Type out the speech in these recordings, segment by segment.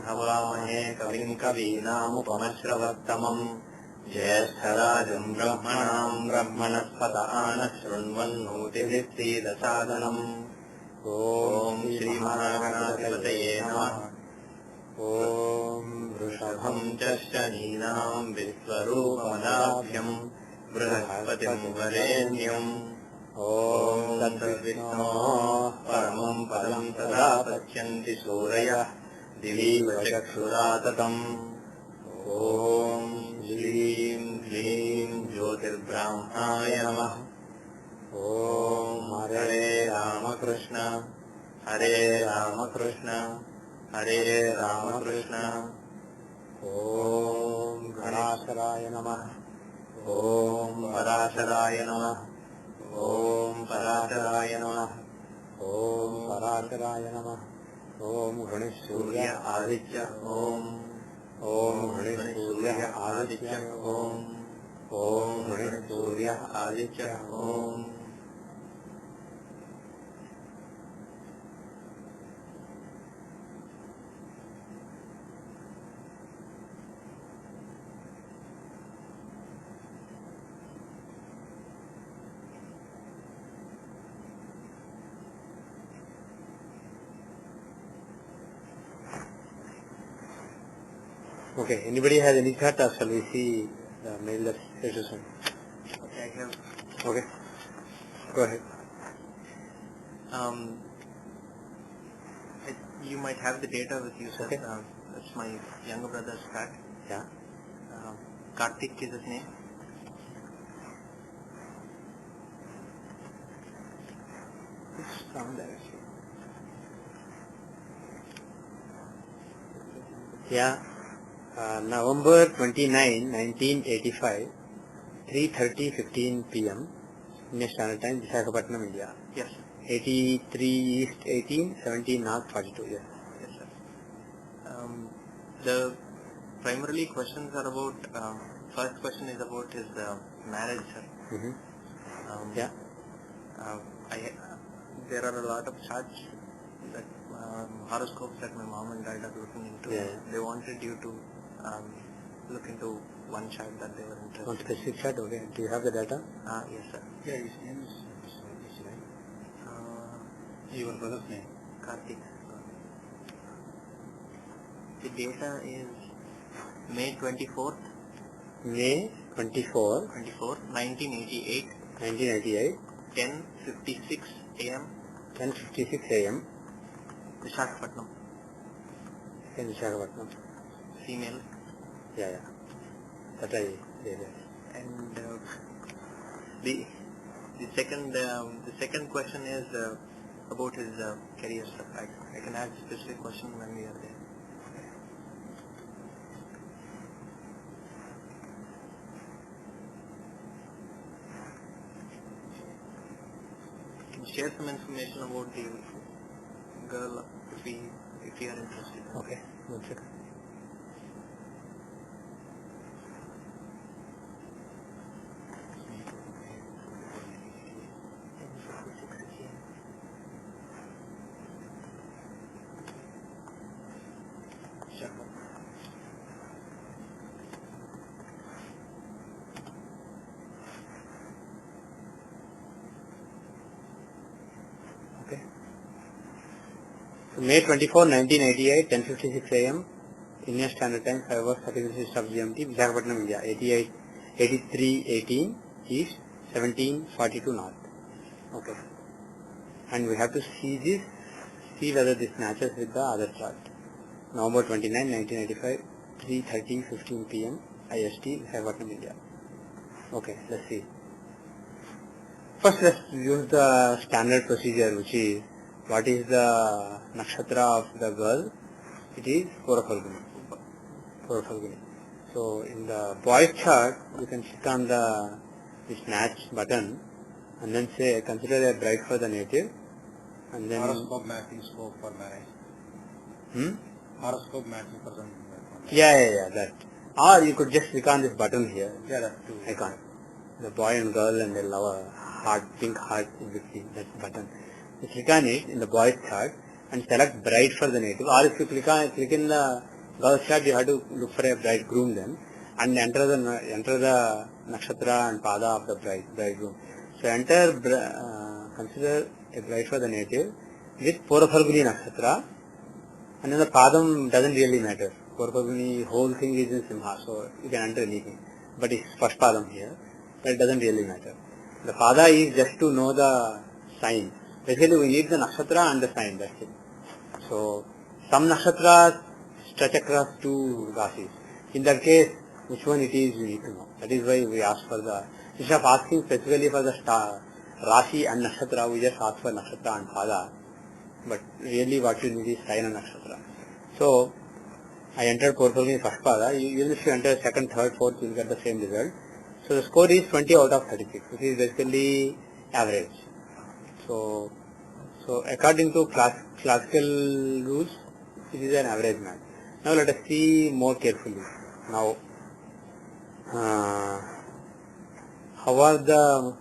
हवामहे कविं कवीनामुपमश्रवत्तमम् ज्येष्ठराजम् ब्रह्मणाम् ब्रह्मणस्पत आनः शृण्वन्नोतिभिः सीदसादनम् ॐ श्रीमहागणाधिपतये नमः। ॐ वृषभम् च शनीनाम् विश्वरूपमदाभ्यम् बृहस्पतिम् वरेण्यम् ॐ तद्विष्णोः परमम् पदम् तदा पश्यन्ति सूरयः दिवीव चक्षुराततम्। ॐ श्रीं ह्रीं ज्योतिर्ब्राह्मणाय नमः। ॐ हरे रामकृष्ण हरे रामकृष्ण हरे रामकृष्ण। ॐ गणासराय नमः। ॐ पराशराय नमः। ॐ पराशराय नमः। ॐ पराशराय नमः। ॐ गणेशसूर्य आदित्य ॐ गणेशसूर्य आदित्य ॐ गणेशसूर्य आदित्य ॐ। Okay, anybody has any thought, or shall we see the mail that is sent? Okay, I have. Okay, go ahead. You might have the data with you, sir. Okay. That's my younger brother's card. Yeah. Karthik is his name. It's from there. Yeah. November 29, 1985, 3:30:15 p.m. Indian Standard Time, Visakhapatnam, India. Yes. 83 East 18, 17 North 42. Yes. Yes, sir. The primarily questions are about. First question is about his marriage, sir. Mm-hmm. Yeah. There are a lot of charts that horoscopes that my mom and dad are looking into. Yeah. They wanted you to look into one chart that they were interested in. One specific chart, okay. Do you have the data? Yes, sir. Yeah, his name is right. Your brother's name? Karthik. The data is May 24th. May 24, 1988. 1988, 10:56 a.m. 10:56 a.m. Visakhapatnam. in Jagannatha Hora. Female. Yeah. That I did. And the second question is about his career stuff. I can ask a specific question when we are there. Can share some information about the girl if you are interested. Okay, 1 second. Okay. So May 24, 1988, 10:56 a.m. Indian Standard Time, 5 hours 36 of GMT, Visakhapatnam, India, 8318 East, 1742 North. Okay. And we have to see whether this matches with the other chart. November 29, 1985, 3:30:15 p.m. IST, Visakhapatnam, India. Okay, let's see. First, let's use the standard procedure, which is, what is the nakshatra of the girl? It is Purva Falguni. So, in the boy's chart, you can click on this match button and then say, consider a bride for the native. And then Horoscope matching scope for marriage. Horoscope matching for the marriage. Yeah, that. Or you could just click on this button here. Yeah, that too. Icon. The boy and girl and they love a heart, pink heart in between, that button. You click on it in the boy's chart and select bride for the native, or if you click in the girl's chart, you have to look for a bridegroom then, and enter the nakshatra and pada of the bridegroom. So consider a bride for the native with Purvaphalguni nakshatra, and then the padam doesn't really matter. Purvaphalguni whole thing is in Simha, so you can enter anything, but it's first padam here, but it doesn't really matter. The pada is just to know the sign. Basically, we need the nakshatra and the sign, that's it. So, some nakshatras stretch across two rasis. In that case, which one it is, you need to know. That is why we ask for the, instead of asking specifically for the star, Rashi and nakshatra, we just ask for nakshatra and pada. But really what you need is sign and nakshatra. So, I entered Purvaphalguni first pada. Even if you enter second, third, fourth, you will get the same result. So, the score is 20 out of 36, which is basically average. So according to classical rules, it is an average match. Now let us see more carefully. Now, how are the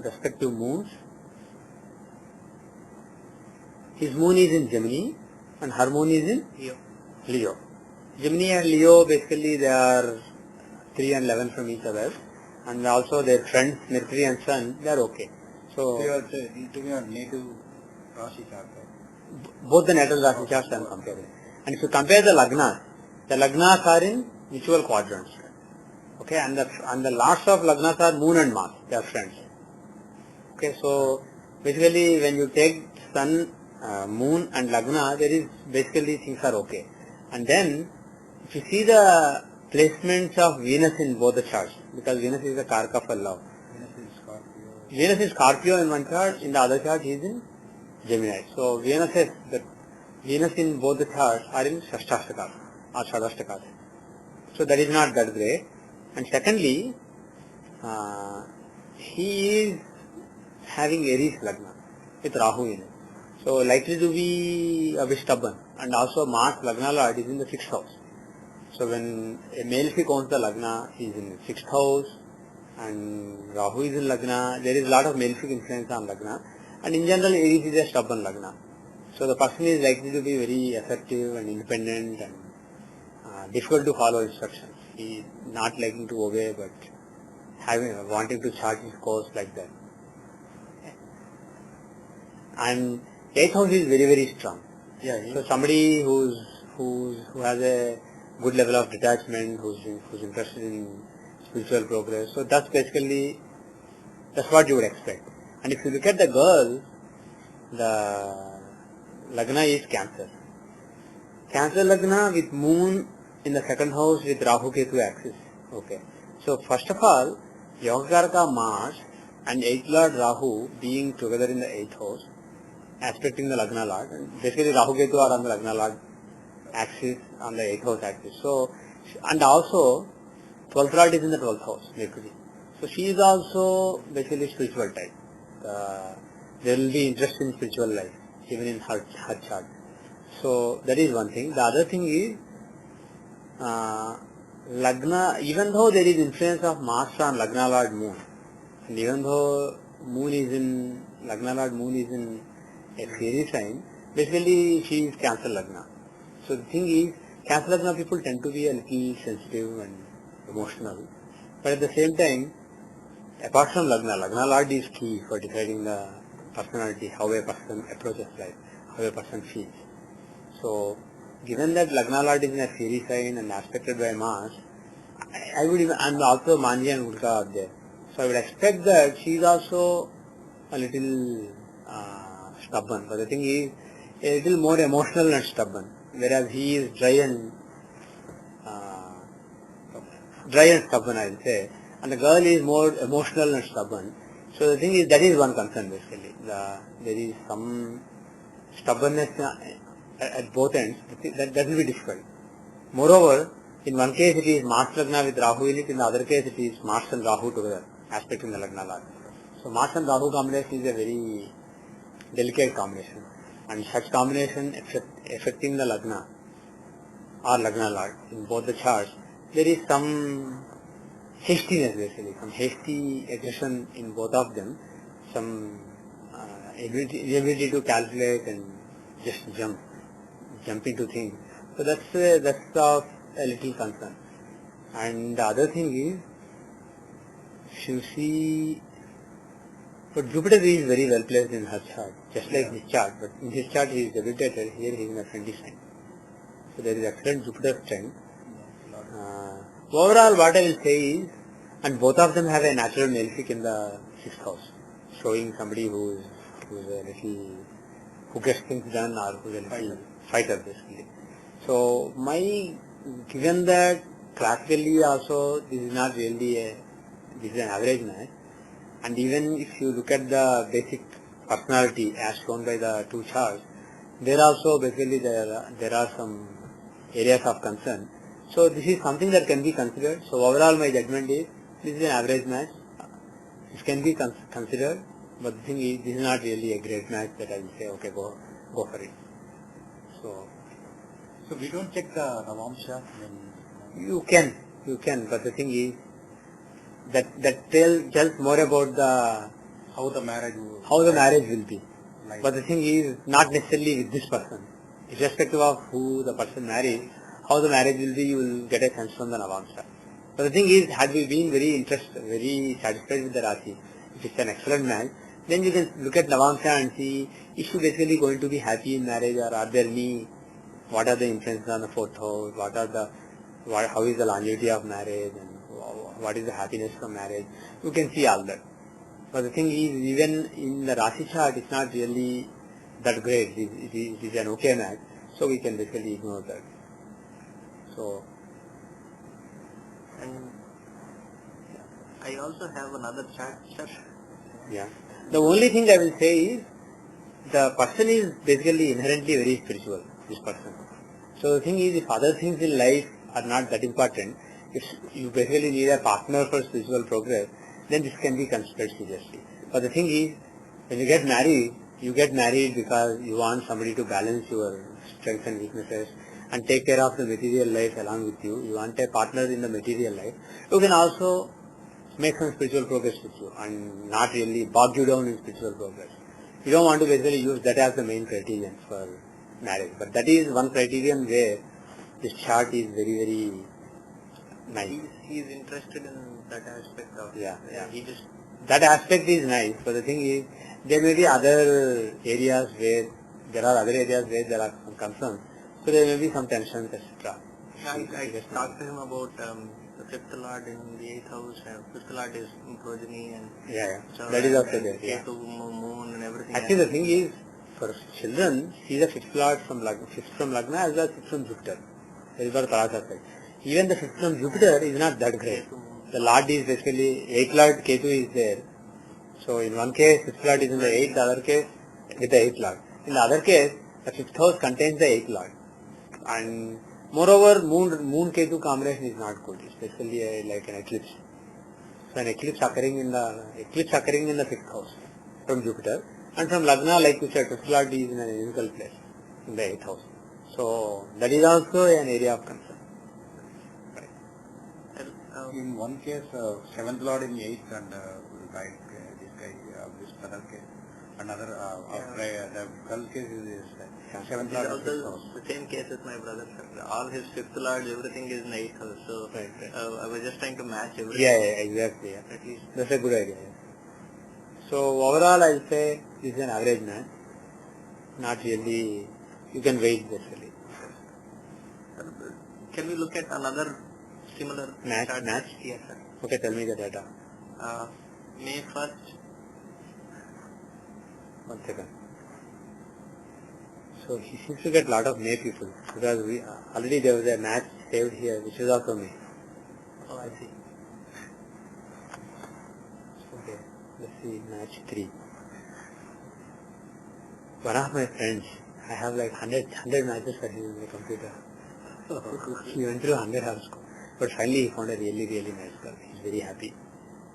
respective moons? His moon is in Gemini and her moon is in Leo. Gemini and Leo, basically they are 3 and 11 from each other, and also their friends Mercury and Sun, they are okay. So, to be on native Rashi chart. Both the natal Rashi charts I am comparing. And if you compare the Lagnas are in mutual quadrants. Okay, and the lords of Lagnas are Moon and Mars, they are friends. Okay, so basically when you take Sun, Moon and Lagna, there is basically things are okay. And then if you see the placements of Venus in both the charts, because Venus is the Karaka for love. Venus is Scorpio in one chart, in the other chart he is in Gemini. So Venus in both the charts are in Shashtashtakas or Shadashtakas. So that is not that great. And secondly, he is having Aries Lagna with Rahu in it. So likely to be a bit stubborn. And also Mars Lagna Lord is in the 6th house. So when a male owns the Lagna, he is in the 6th house, and Rahu is in Lagna, there is a lot of malefic influence on Lagna, and in general Aries is a stubborn Lagna. So the person is likely to be very assertive and independent and difficult to follow instructions. He is not liking to obey, but wanting to chart his course like that. And 8th house is very, very strong. So somebody who has a good level of detachment, who's interested in spiritual progress. So that's what you would expect. And if you look at the girl, the Lagna is Cancer. Cancer Lagna with Moon in the 2nd house with Rahu Ketu axis. Okay. So first of all, Yogakaraka Mars and 8th Lord Rahu being together in the 8th house, aspecting the Lagna Lord. And basically Rahu Ketu are on the Lagna Lord axis, on the 8th house axis. So, and also 12th Lord is in the 12th house, Mercury. So she is also basically spiritual type. There will be interest in spiritual life, even in her chart. So that is one thing. The other thing is, Lagna, even though there is influence of Mars on Lagna Lord Moon, and even though Lagna Lord Moon is in a fiery sign, basically she is Cancer Lagna. So the thing is, Cancer Lagna people tend to be a little sensitive and emotional. But at the same time, apart from Lagna Lord is key for deciding the personality, how a person approaches life, how a person feels. So, given that Lagna Lord is in a fiery sign and aspected by Mars, and also Manji and Gurka are there. So I would expect that she is also a little stubborn. But the thing is, a little more emotional and stubborn. Whereas he is dry and stubborn, I will say, and the girl is more emotional and stubborn. So the thing is, that is one concern basically. There is some stubbornness at both ends. That will be difficult. Moreover, in one case it is Mars Lagna with Rahu in it, in the other case it is Mars and Rahu together, aspecting the Lagna Lord. So Mars and Rahu combination is a very delicate combination, and such combination affecting the Lagna or Lagna Lord in both the charts, there is some hastiness basically, some hasty aggression in both of them, some inability to calculate and just jump into things. So that's of a little concern. And the other thing is, if you see, but Jupiter is very well placed in her chart, just like his chart. But in his chart he is debilitated. Here he is in a friendly sign. So there is excellent Jupiter strength. Overall, what I will say is, and both of them have a natural malefic in the 6th house, showing somebody who is a little, who gets things done or who is a little fighter basically. So given that classically also this is not really this is an average match, and even if you look at the basic personality as shown by the two charts, there also basically there are some areas of concern. So this is something that can be considered. So overall my judgment is this is an average match. This can be considered, but the thing is this is not really a great match that I will say okay go for it. So we don't check the Navamsha when you can, but the thing is that tells more about how the marriage will be. Like, but the thing is not necessarily with this person. Irrespective of who the person marries, how the marriage will be, you will get a sense from the Navamsha. But the thing is, had we been very satisfied with the Rashi, if it's an excellent match, then you can look at Navamsha and see, is she basically going to be happy in marriage, or are there any, what are the influences on the 4th house, how is the longevity of marriage, and what is the happiness from marriage. You can see all that. But the thing is, even in the Rashi chart, it's not really that great. It is an okay match, so we can basically ignore that. So, and I also have another chart. Yeah. The only thing I will say is, the person is basically inherently very spiritual, this person. So the thing is, if other things in life are not that important, if you basically need a partner for spiritual progress, then this can be considered seriously. But the thing is, when you get married because you want somebody to balance your strengths and weaknesses and take care of the material life along with you. You want a partner in the material life. You can also make some spiritual progress with you and not really bog you down in spiritual progress. You don't want to basically use that as the main criterion for marriage. But that is one criterion where this chart is very, very nice. He is interested in that aspect of that aspect is nice, but the thing is, there may be other areas where there are some concerns, so there may be some tensions, etc. I talked to him about the 5th Lord in the 8th house, and 5th Lord is progeny, and so that is also there. Ketu, moon and everything. Actually, the thing is, for children, see the 5th Lord from Lagna as well as 5th from Jupiter. That is what Parasara said. Even the 5th from Jupiter is not that great. The Lord is basically, 8th Lord Ketu is there. So in one case, 5th Lord is in the 8th, the other case with the 8th Lord. In the other case, the 5th house contains the 8th Lord. And moreover, moon Ketu combination is not good. It's basically like an eclipse. So an eclipse occurring in the 5th house from Jupiter. And from Lagna, like you said, 5th Lord is in an unical place in the 8th house. So that is also an area of concern. In one case, 7th Lord in 8th and this other case, another, the girl case is 7th Lord in 6th house. The same case with my brother. All his 5th Lord, everything is in 8th house. So I was just trying to match everything. Exactly. At least that's a good idea. So overall, I'll say this is an average match. Not really. You can wait basically. Can we look at another similar match? Yes, sir. Okay, tell me the data. May 1st. 1 second. So he seems to get a lot of May people because already there was a match saved here which is also May. Oh, I see. Okay, let's see match 3. One of my friends, I have like 100 matches for him in my computer. He went through 100 horoscopes. But finally he found a really, really nice girl. He's very happy.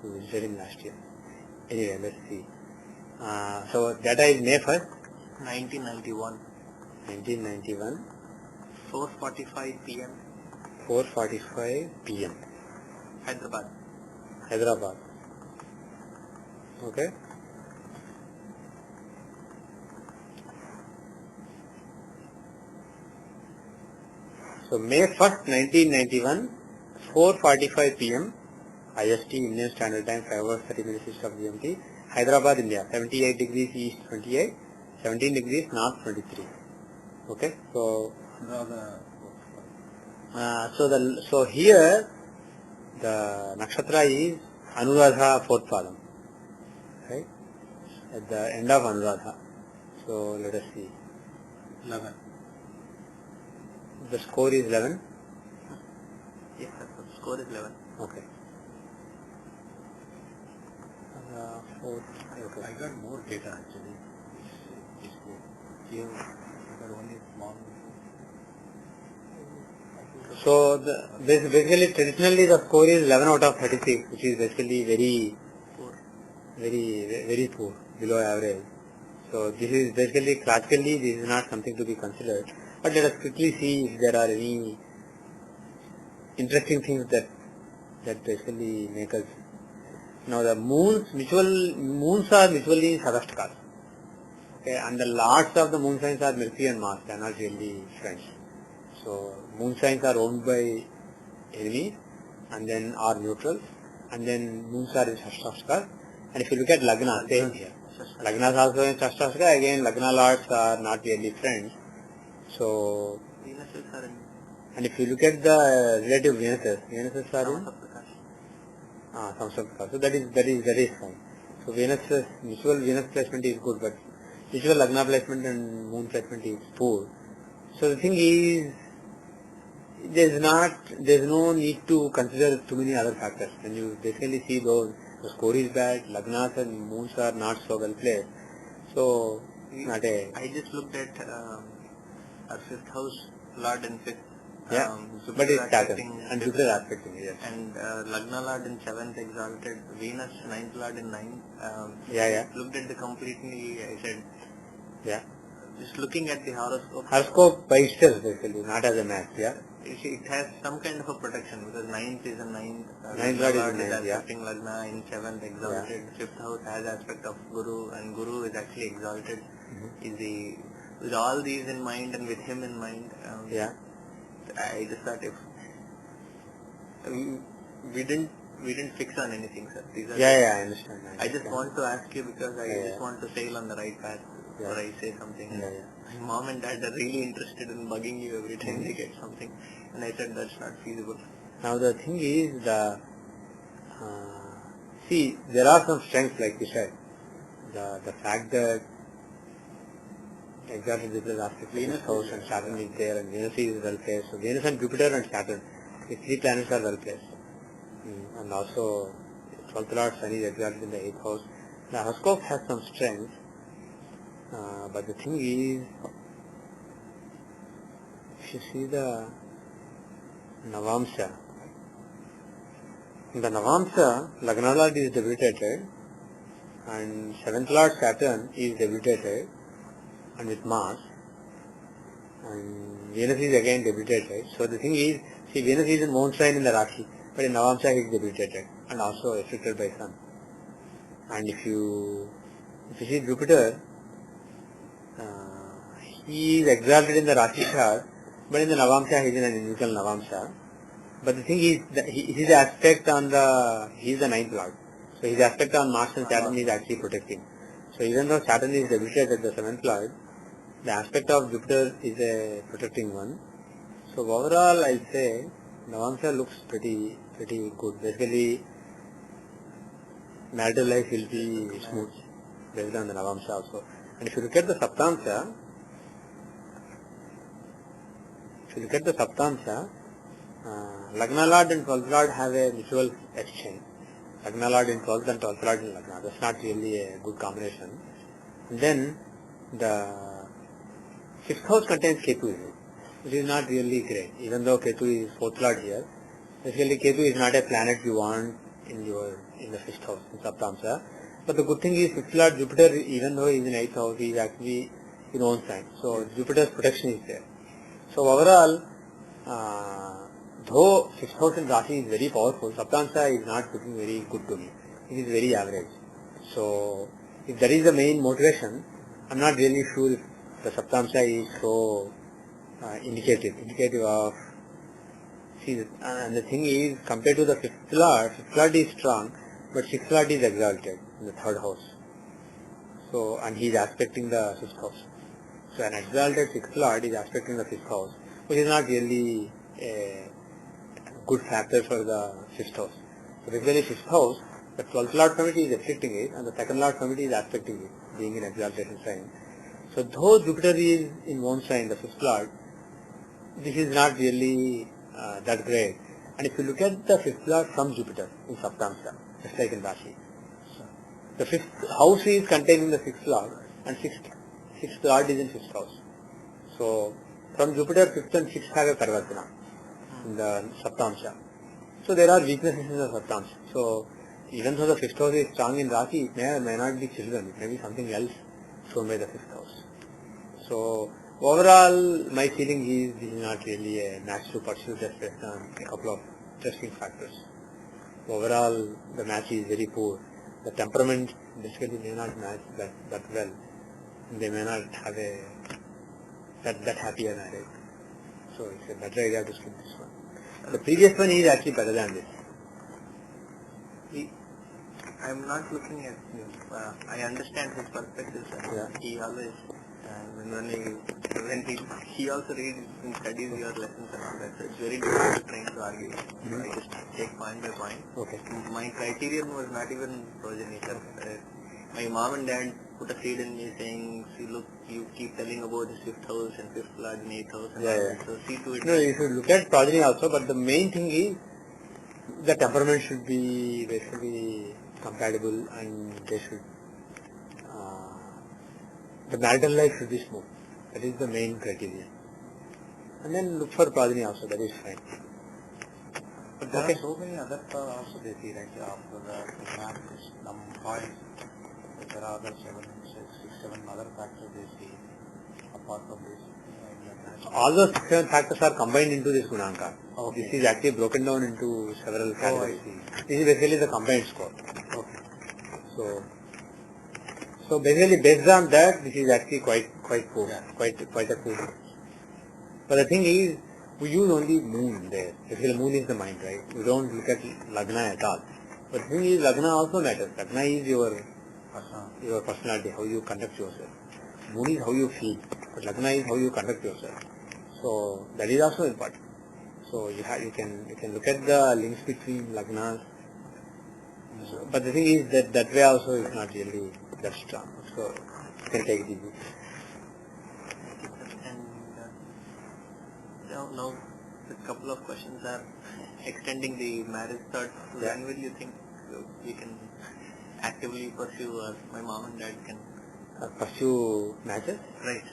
We visited him last year. Anyway, let's see. So data is May 1st. 1991. 1991. 4:45 p.m. 4:45 p.m. Hyderabad. Okay. So May 1st, 1991, 4:45 p.m. IST, Indian Standard Time, 5 hours 30 minutes east of GMT, Hyderabad, India, 78 degrees east 28, 17 degrees north 23. Okay, so so here the nakshatra is Anuradha fourth padam, right? At the end of Anuradha. So let us see. 11. The score is 11. Yes, sir. The score is 11. Okay. Fourth. Okay. I got more data actually. Here I got only small. So basically traditionally the score is 11 out of 36, which is basically very poor, below average. So this is basically classically this is not something to be considered. But let us quickly see if there are any interesting things that basically make us. Now the moons are mutually Sadashtakas. Okay, and the lords of the moon signs are Mercury and Mars. They are not really friends. So moon signs are owned by enemies and then are neutrals, and then moons are in Shashtakas. And if you look at Lagna, same here. Lagna is also in Shashtaska. Again, Lagna lords are not really friends. So, and if you look at the relative Venuses are in Samsaka. So that is fine. So mutual Venus placement is good, but mutual Lagna placement and moon placement is poor. So the thing is, there's no need to consider too many other factors. When you basically see the score is bad, Lagnas and moons are not so well placed. So I just looked at our fifth house Lord in fifth. But it's Saturn and Jupiter aspecting, yes. And Lagna Lord in 7th exalted, Venus 9th Lord in 9th. Looked at the completely, I said, just looking at the horoscope. Horoscope by itself basically, not as a match, It has some kind of a protection because 9th is a 9th. 9th Lord is aspecting Lagna in 7th exalted. 5th house has aspect of Guru, and Guru is actually exalted. With all these in mind and with him in mind, I just thought if we didn't fix on anything, sir. These are I understand. I just want to ask you because I just want to sail on the right path before I say something. My mom and dad are really interested in bugging you every time they get something, and I said that's not feasible. Now the thing is, see, there are some strengths like you said. The fact that exalted Jupiter aspect Venus house and Saturn is there, and Venus is well placed. So Venus and Jupiter and Saturn, the three planets are well placed. And also 12th Lord Sun is exalted in the 8th house. The horoscope has some strength, but the thing is, if you see the Navamsha, in the Navamsha, Lagna Lord is debilitated, and 7th Lord Saturn is debilitated, and with Mars, and Venus is again debilitated. So the thing is, see, Venus is in moon sign in the Rashi, but in Navamsha he is debilitated and also afflicted by Sun. And if you see Jupiter, he is exalted in the Rashi chart, but in the Navamsha he is in an individual Navamsha. But the thing is, his aspect on he is the 9th Lord. So his aspect on Mars and Saturn is actually protecting. So even though Saturn is debilitated, the 7th Lord, the aspect of Jupiter is a protecting one. So overall, I'll say Navamsha looks pretty good. Basically, marital life will be smooth based on the Navamsha also. And if you look at the Saptamsha, Lagna Lord and 12th Lord have a mutual exchange. Lagna Lord in 12th and 12th Lord in Lagna. That's not really a good combination. And then the 6th house contains Ketu, which is not really great. Even though Ketu is 4th Lord here, basically Ketu is not a planet you want in the 5th house, in Saptamsha. But the good thing is 5th Lord Jupiter, even though he is in 8th house, he is actually in own sign. So Jupiter's protection is there. So overall, though 6th house in Rashi is very powerful, Saptamsha is not looking very good to me. It is very average. So if that is the main motivation, I'm not really sure if the Saptamsha is so indicative of See, and the thing is, compared to the fifth lord is strong, but sixth lord is exalted in the third house. So, and he is aspecting the fifth house. So, an exalted sixth lord is aspecting the fifth house, which is not really a good factor for the fifth house. So, basically, fifth house, the 12th lord committee is afflicting it, and the second lord committee is aspecting it, being in exaltation sign. So, though Jupiter is in one sign, the fifth lord, this is not really that great. And if you look at the fifth lord from Jupiter in Saptamsha, just like in Rashi, the fifth house is containing the sixth lord, and sixth lord is in fifth house. So, from Jupiter, fifth and sixth have a Parvartana in the Saptamsha. So, there are weaknesses in the Saptamsha. So, even though the fifth house is strong in Rashi, it may or may not be children, it may be something else shown by the fifth house. So, overall, my feeling is this is not really a match to pursue just based on a couple of interesting factors. Overall, the match is very poor. The temperament basically may not match that well. They may not have that happy a marriage. So, it's a better idea to skip this one. The previous one is actually better than this. I'm not looking at him. I understand his perspective, sir. Yeah. He always, when he also reads and studies your lessons and all that, so it's very difficult to try to argue. So I just take point by point. Okay. My criterion was not even progeny, sir. My mom and dad put a seed in me saying, see, look, you keep telling about the fifth house and fifth lord and eighth house and all that. So see to it. No, you should look at progeny also, but the main thing is the temperament should be basically compatible, and they should the marital life should be smooth. That is the main criterion. And then look for progeny also, that is fine. But there are so many other also they see, right? After the map is points, there are other 7 other factors they see apart from this. All those 6-7 factors are combined into this Gunanka. Okay. This is actually broken down into several categories. I see. This is basically the combined score. Okay. So basically based on that, this is actually quite poor. Yeah. Quite a poor. But the thing is, we use only moon there. Basically moon is the mind, right? We don't look at Lagna at all. But the thing is, Lagna also matters. Lagna is your personality, how you conduct yourself. Moon is how you feel, but Lagna is how you conduct yourself. So that is also important. So you can look at the links between Lagnas. So, but the thing is that way also is not really that strong. So you can take it easy. And now a couple of questions are extending the marriage thought. Yeah. When will you think we can actively pursue, or my mom and dad can Pursue matches? right?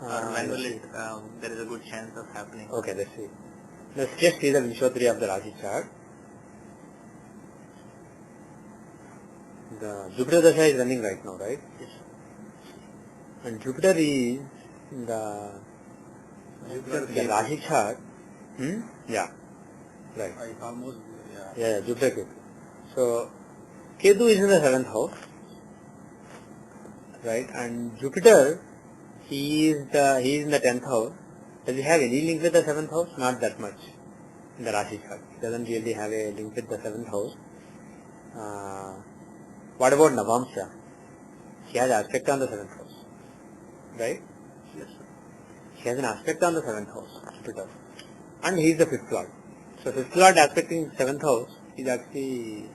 Or when will it? There is a good chance of happening. Okay, let's see. Let's just see the Vishwatri of the Rashi chart. The Jupiter Dasha is running right now, right? Yes. And Jupiter is in the Rashi chart. Yeah. Right. I almost, Yeah, Jupiter Ketu. So, Ketu is in the 7th house. Right? And Jupiter, he is in the 10th house. Does he have any link with the 7th house? Not that much in the Rashi chart. He doesn't really have a link with the 7th house. What about Navamsha? He has aspect on the 7th house. Right? Yes, sir. He has an aspect on the 7th house, Jupiter. And he is the 5th lord. So 5th lord aspecting 7th house is actually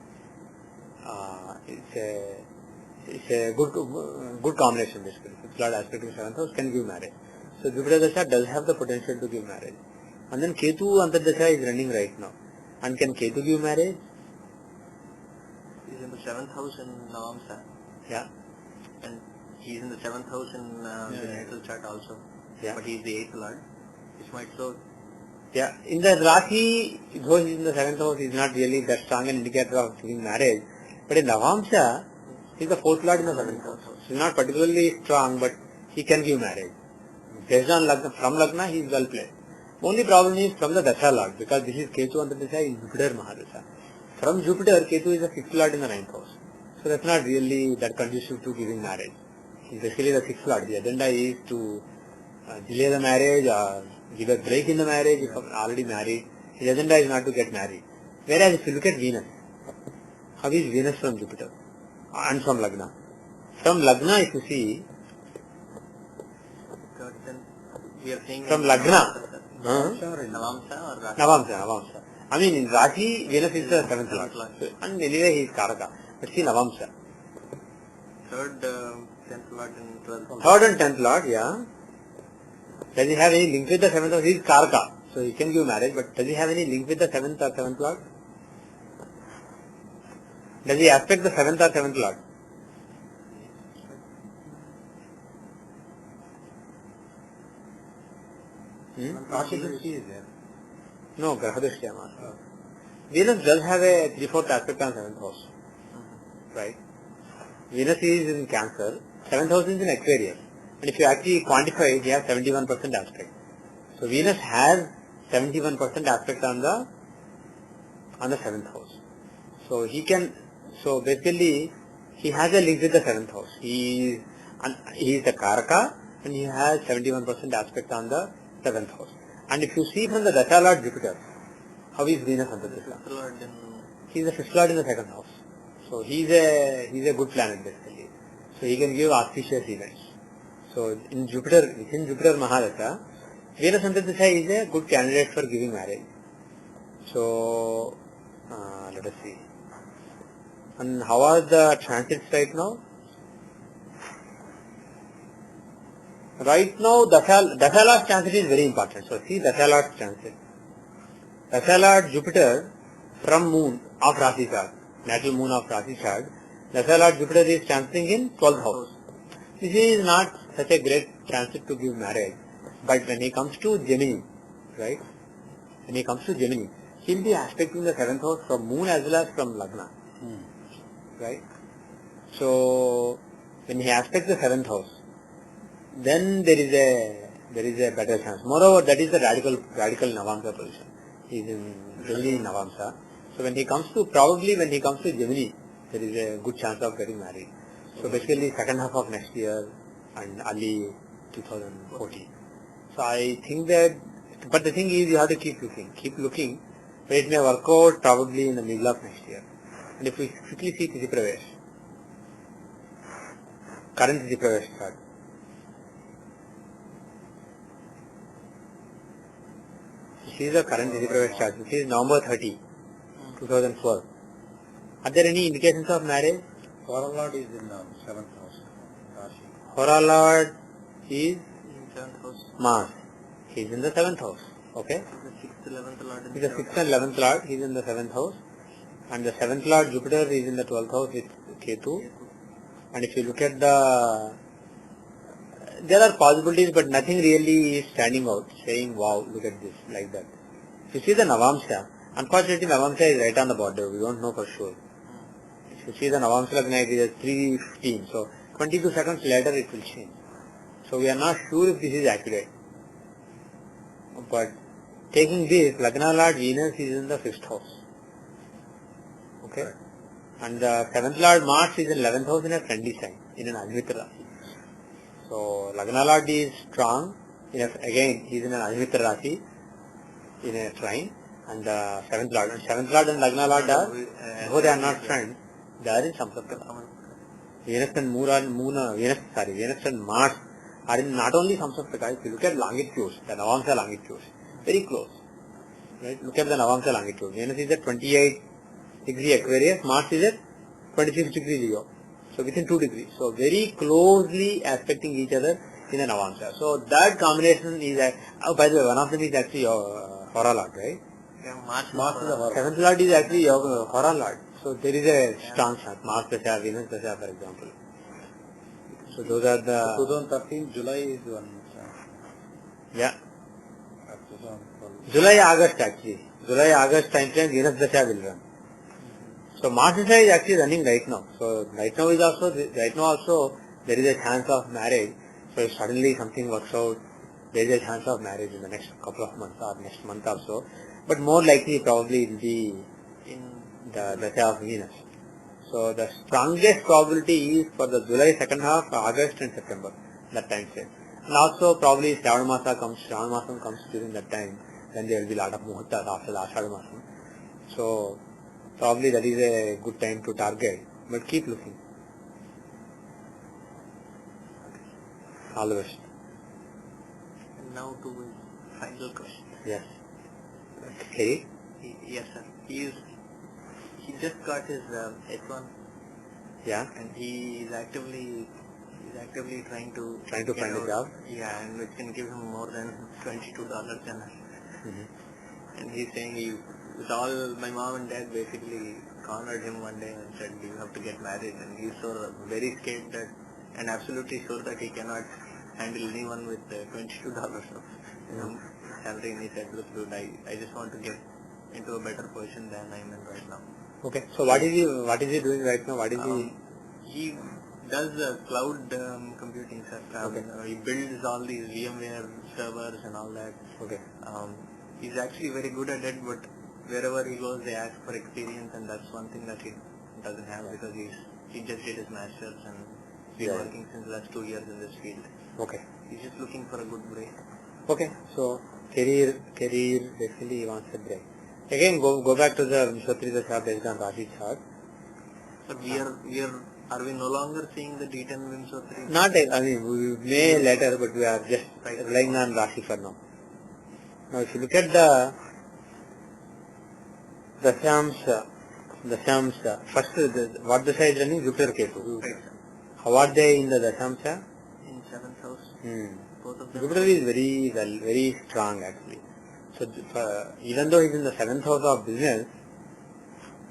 it's a good combination basically. 5th lord aspecting 7th house can give marriage. So Jupiter Dasha does have the potential to give marriage. And then Ketu Antardasha is running right now. And can Ketu give marriage? He's in the 7th house in Navamsa. Yeah. And he's in the 7th house in the natal chart also. Yeah. But he's the 8th lord, which might show. Yeah. In the Rashi, though he is in the 7th house, he is not really that strong an indicator of giving marriage. But in Navamsa, he is the 4th lord in the 7th house. He is not particularly strong, but he can give marriage. Based on Lagna, from Lagna, he is well placed. Only problem is from the Dasha lord, because this is Ketu Antardasha is Jupiter Mahadasha. From Jupiter, Ketu is the 5th lord in the 9th house. So that's not really that conducive to giving marriage. He is basically the 6th lord. The agenda is to delay the marriage or give a break in the marriage if I'm already married. His agenda is not to get married. Whereas if you look at Venus, how is Venus from Jupiter and from Lagna? From Lagna, if you see, We are saying from Lagna, Navamsa or Rashi? Navamsa. I mean, in Rashi, Venus is the 7th Lord. So, and anyway, he is Karaka. But see Navamsa. Third, 10th Lord and 12th. Third and 10th Lord, yeah. Does he have any link with the 7th Lord? He is Karaka. So he can give marriage, but does he have any link with the 7th or 7th Lord? Does he aspect the 7th or 7th Lord? Rashi is there. No, Grahadrishya. Venus does have a 3/4 aspect on 7th house. Right? Venus is in Cancer, 7th house is in Aquarius. And if you actually quantify it, you have 71% aspect. So Venus has 71% aspect on the 7th house. So so basically he has a link with the 7th house. He is a Karaka and he has 71% aspect on the 7th house. And if you see from the Dasha Lord Jupiter, how is Venus under this? He is the 5th Lord in the 2nd house. So he is a good planet basically. So he can give auspicious events. So within Jupiter Mahadasha, Venus Antardasha is a good candidate for giving marriage. So let us see. And how are the transits right now? Right now, Dasha Lord transit is very important. So see Dasha Lord transit. Dasha Lord Jupiter from moon of Rashi chart, natal moon of Rashi chart, Dasha Lord Jupiter is transiting in 12th house. This is not such a great transit to give marriage. But when he comes to Gemini, right? When he comes to Gemini, he will be aspecting the 7th house from moon as well as from Lagna. Right? So when he aspects the 7th house, then there is a better chance. Moreover, that is the radical Navamsa position. He is in Gemini Navamsa. So when he comes to Gemini, there is a good chance of getting married. So basically second half of next year and early 2014. So I think that, but the thing is you have to keep looking, but it may work out probably in the middle of next year. And if we quickly see Tithi Pravesh, current Tithi Pravesh chart. This is the current Tithi Pravesh chart. This is November 30, 2012. Are there any indications of marriage? Hora Lord is in 7th house. Rashi. Hora Lord is In 7th house. Mars. He is in the 7th house. Okay? The 6th, 11th Lord. He is the 6th and 11th Lord. He is in the 7th house. And the 7th Lord Jupiter is in the 12th house with Ketu. And if you look at there are possibilities, but nothing really is standing out, saying, wow, look at this, like that. If you see the Navamsa, unfortunately Navamsa is right on the border, we don't know for sure. If you see the Navamsa Lagna, it is 3:15, so 22 seconds later it will change. So we are not sure if this is accurate. But taking this, Lagna Lord Venus is in the 5th house. Okay? And the 7th Lord Mars is in 11th house in a friendly sign, in an Ajmitra Rashi. So Lagna Lord is strong, again he is in an Ajmitra Rashi, in a trine, and the 7th Lord and Lagna Lord are, though they are not friends, they are in Samsaptaka. Venus and Mars are in not only Samsaptaka, if you look at longitudes, the Navamsa longitudes, very close. Right? Look at the Navamsa longitude. Venus is at 28 degree Aquarius, Mars is at 26 degree Leo. So within 2 degrees. So very closely aspecting each other in the Navamsa. So that combination is, by the way, one of them is actually Hora Lord, right? Yeah, Mars is the Hora. 7th Lord is actually Hora Lord. So there is a strong chance. Mars Dasha, Venus Dasha, for example. So those are the... 2013 July is one. Yeah. 2012. July, August actually. July-August time frame, Venus Dasha will run. So Mars Dasha is actually running right now. So right now also there is a chance of marriage. So if suddenly something works out, there is a chance of marriage in the next couple of months or next month or so. But more likely probably it will be in the Dasha of Venus. So the strongest probability is for the July second half, August and September, that time frame. And also probably Shravan Masam comes during that time. then there will be a lot of muhurtas after the Ashadha Masam. So probably that is a good time to target, but keep looking. All the best. And now to his final question. Yes. Okay. Yes, sir. He just got his H1. Yeah. And he is actively trying to find a job. Yeah, and which can give him more than $22 an hour. And he's saying with all my mom and dad basically cornered him one day and said you have to get married, and he's so very scared that and absolutely sure that he cannot handle anyone with $22 of salary. And he said, look dude, I just want to get into a better position than I'm in right now. Okay. So what is he doing right now? What is he does cloud computing, sir. He builds all these VMware servers and all that. Okay. He's actually very good at it, but wherever he goes they ask for experience, and that's one thing that he doesn't have because he just did his masters and he's been working since the last 2 years in this field. Okay. He's just looking for a good break. Okay. So career basically he wants a break. Again, go back to the Vimshatri Dasha based on Rashi chart. But are we no longer seeing the D10 Vimshatri? Not, I mean, we may later, but we are just relying on Rashi for now. Now, if you look at the Dashamsha, first, what Dasha is running? Jupiter Ketu. Right. How are they in the Dashamsha? In 7th house. Both of them. Jupiter is very strong actually. So, even though he is in the 7th house of business,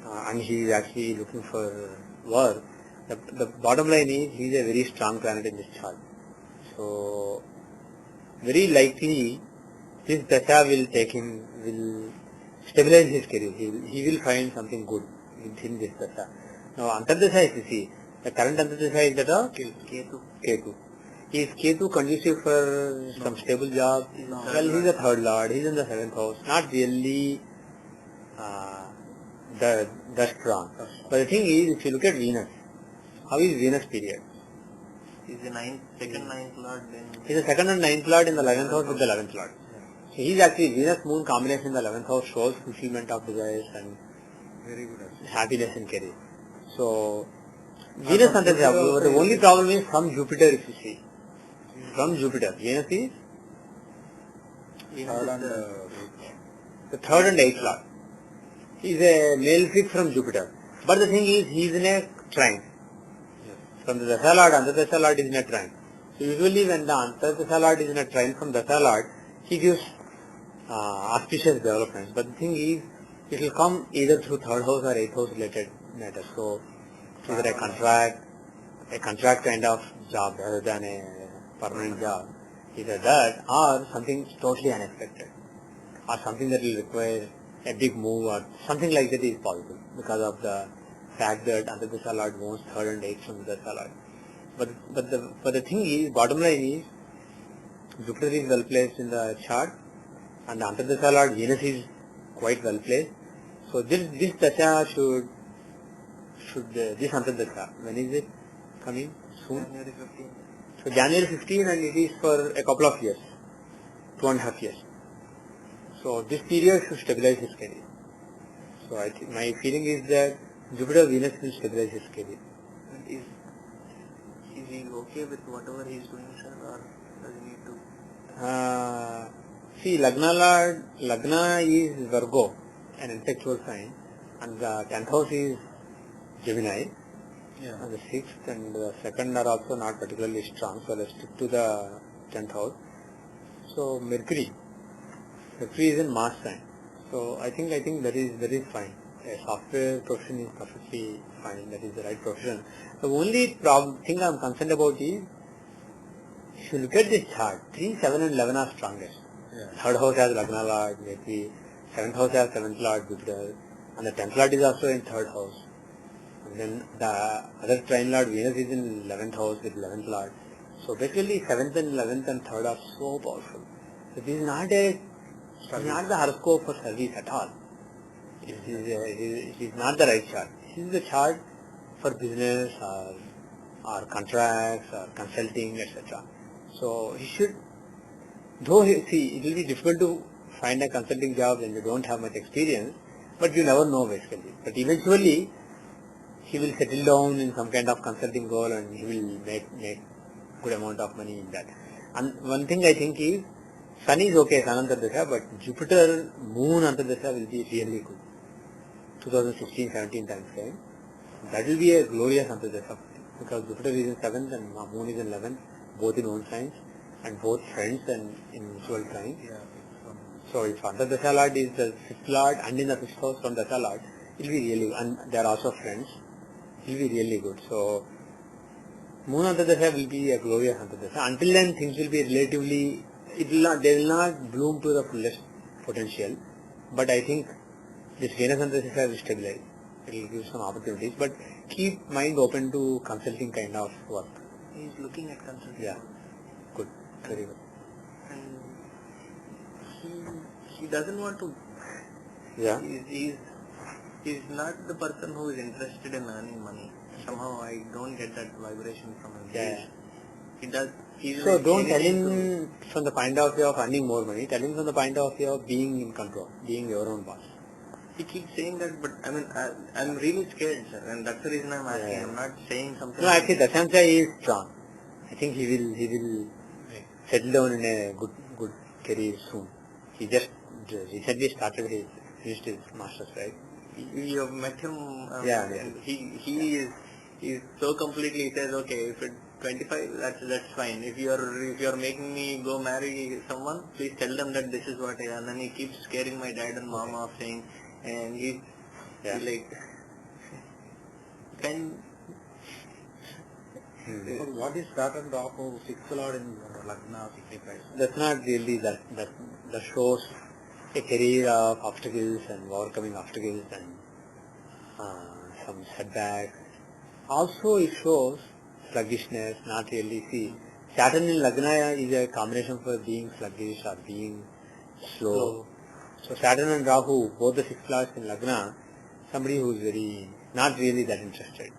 and he is actually looking for work, the bottom line is he is a very strong planet in this chart. So, very likely this Dasha will stabilize his career. He will find something good within this Dasha. Now, Antardasha, if you see, the current Antardasha is that of Ketu. Is Ketu conducive for some stable job? Well, he is a third lord, he is in the 7th house, not really that strong. But the thing is, if you look at Venus, how is Venus period? He's the second ninth lord. He is the second and ninth lord in the 11th house with the 11th lord. So he is actually Venus Moon combination in the 11th house shows fulfillment of desires and very good happiness in career. So Venus and the only problem is from Jupiter, if you see. From Jupiter, Venus is the third and eighth lord. He is a malefic from Jupiter. But the thing is, he is in a trine. From the Dasha Lord, Antardasha Lord is in a trine. So usually when the Antardasha Lord is in a trine from Dasha Lord, he gives auspicious developments. But the thing is, it will come either through 3rd house or 8th house related matters. So either a contract kind of job rather than a permanent job. Either that or something totally unexpected. Or something that will require a big move or something like that is possible because of the fact that Antardasha Lord wants 3rd and 8th from the Dasha Lord. But the thing is, bottom line is, Jupiter is well placed in the chart and the Antardasha Lord Venus is quite well placed. So this Dasha should this Antardasha, when is it coming? Soon? January 15. So January 15 and it is for a couple of years, 2.5 years. So this period should stabilize his career. So I think my feeling is that Jupiter Venus will stabilize his career. Is he okay with whatever he is doing, sir, or does he need to? See, Lagna is Virgo, an intellectual sign, and the 10th house is Gemini. Yeah. And the 6th and the 2nd are also not particularly strong, so let's stick to the 10th house. So Mercury is in Mars sign. So I think that is fine. A software profession is perfectly fine. That is the right profession. The only thing I am concerned about is, if you look at this chart, 3, 7 and 11 are strongest. Yeah. 3rd house has Lagna Lord, Mercury. 7th house has 7th Lord, Jupiter. And the 10th Lord is also in 3rd house. And then the other trine Lord, Venus, is in 11th house with 11th Lord. So basically 7th and 11th and 3rd are so powerful. So this is not the horoscope for service at all. It is not the right chart. This is the chart for business or contracts or consulting, etc. So he should, it will be difficult to find a consulting job and you don't have much experience, but you never know basically. But eventually, he will settle down in some kind of consulting role and he will make good amount of money in that. And one thing I think is, Sun is okay, Sun Antardasha, but Jupiter, Moon Antardasha will be really good. 2016-17 time frame. That will be a glorious Antardasha because Jupiter is in 7th and Moon is in 11th, both in own signs and both friends and in mutual signs. Yeah. So if Antardasha Lord is the 6th Lord and in the 6th house from Dasha Lord, it will be really good. And they are also friends. It will be really good. So Moon Antardasha will be a glorious Antardasha. Until then things will be relatively, they will not bloom to the fullest potential. But I think this Venus Antardasha will stabilize. It will give some opportunities. But keep mind open to consulting kind of work. He is looking at consulting. Yeah. Good. Very good. And he doesn't want to. Yeah. He's not the person who is interested in earning money. Somehow I don't get that vibration from him. Yeah. He does. So don't tell him from the point of view of earning more money. Tell him from the point of view of being in control, being your own boss. He keeps saying that, but I mean, I'm really scared, sir, and that's the reason I'm asking. Yeah. I'm not saying something. No, actually, Dashansa is strong. I think he will settle down in a good career soon. He just recently finished his masters, right? You have met him. Yeah. He is so completely. He says, okay, if it's 25, that's fine. If you're making me go marry someone, please tell them that this is what I am. And then he keeps scaring my dad and mom off, saying, and he's like, can. So what is Saturn Rahu 6th Lord in Lagna signifies? That's not really that shows a career of obstacles and overcoming obstacles and some setbacks. Also it shows sluggishness, not really. See, Saturn in Lagna is a combination for being sluggish or being slow. So Saturn and Rahu, both the 6 lords in Lagna, somebody who is not really that interested.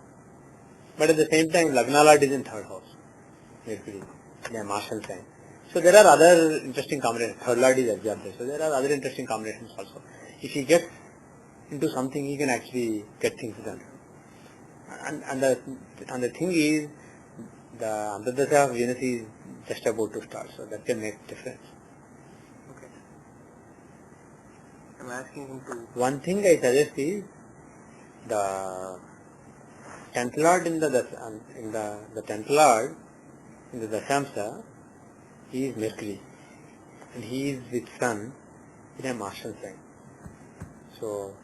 But at the same time, Lagna Lord is in 3rd house, Mercury, in a martial sign. So there are other interesting combinations. 3rd Lord is absorbed there. So there are other interesting combinations also. If he gets into something, he can actually get things done. And the thing is, the Antardasha of Venus is just about to start, so that can make difference. Okay. I'm asking him to. One thing I suggest is the 10th Lord in the 10th Lord in the Dashamsa, he is Mercury, and he is with Sun in a martial sign. So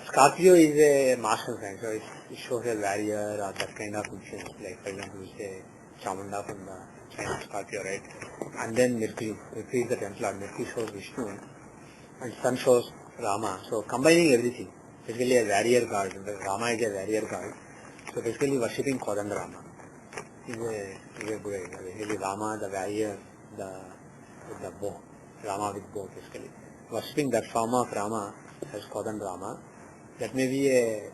Scorpio is a martial sign, so it shows a warrior or that kind of influence. Like for example, we say Chamunda from the sign of Scorpio, right? And then Mercury is the 10th Lord. Mercury shows Vishnu, and Sun shows Rama. So combining everything, basically a warrior god. Rama is a warrior god. So basically worshipping Kodanda Rama is a good idea. Basically Rama, the warrior, with the bow. Rama with bow basically. Worshipping that form of Rama as Kodanda Rama, that may be a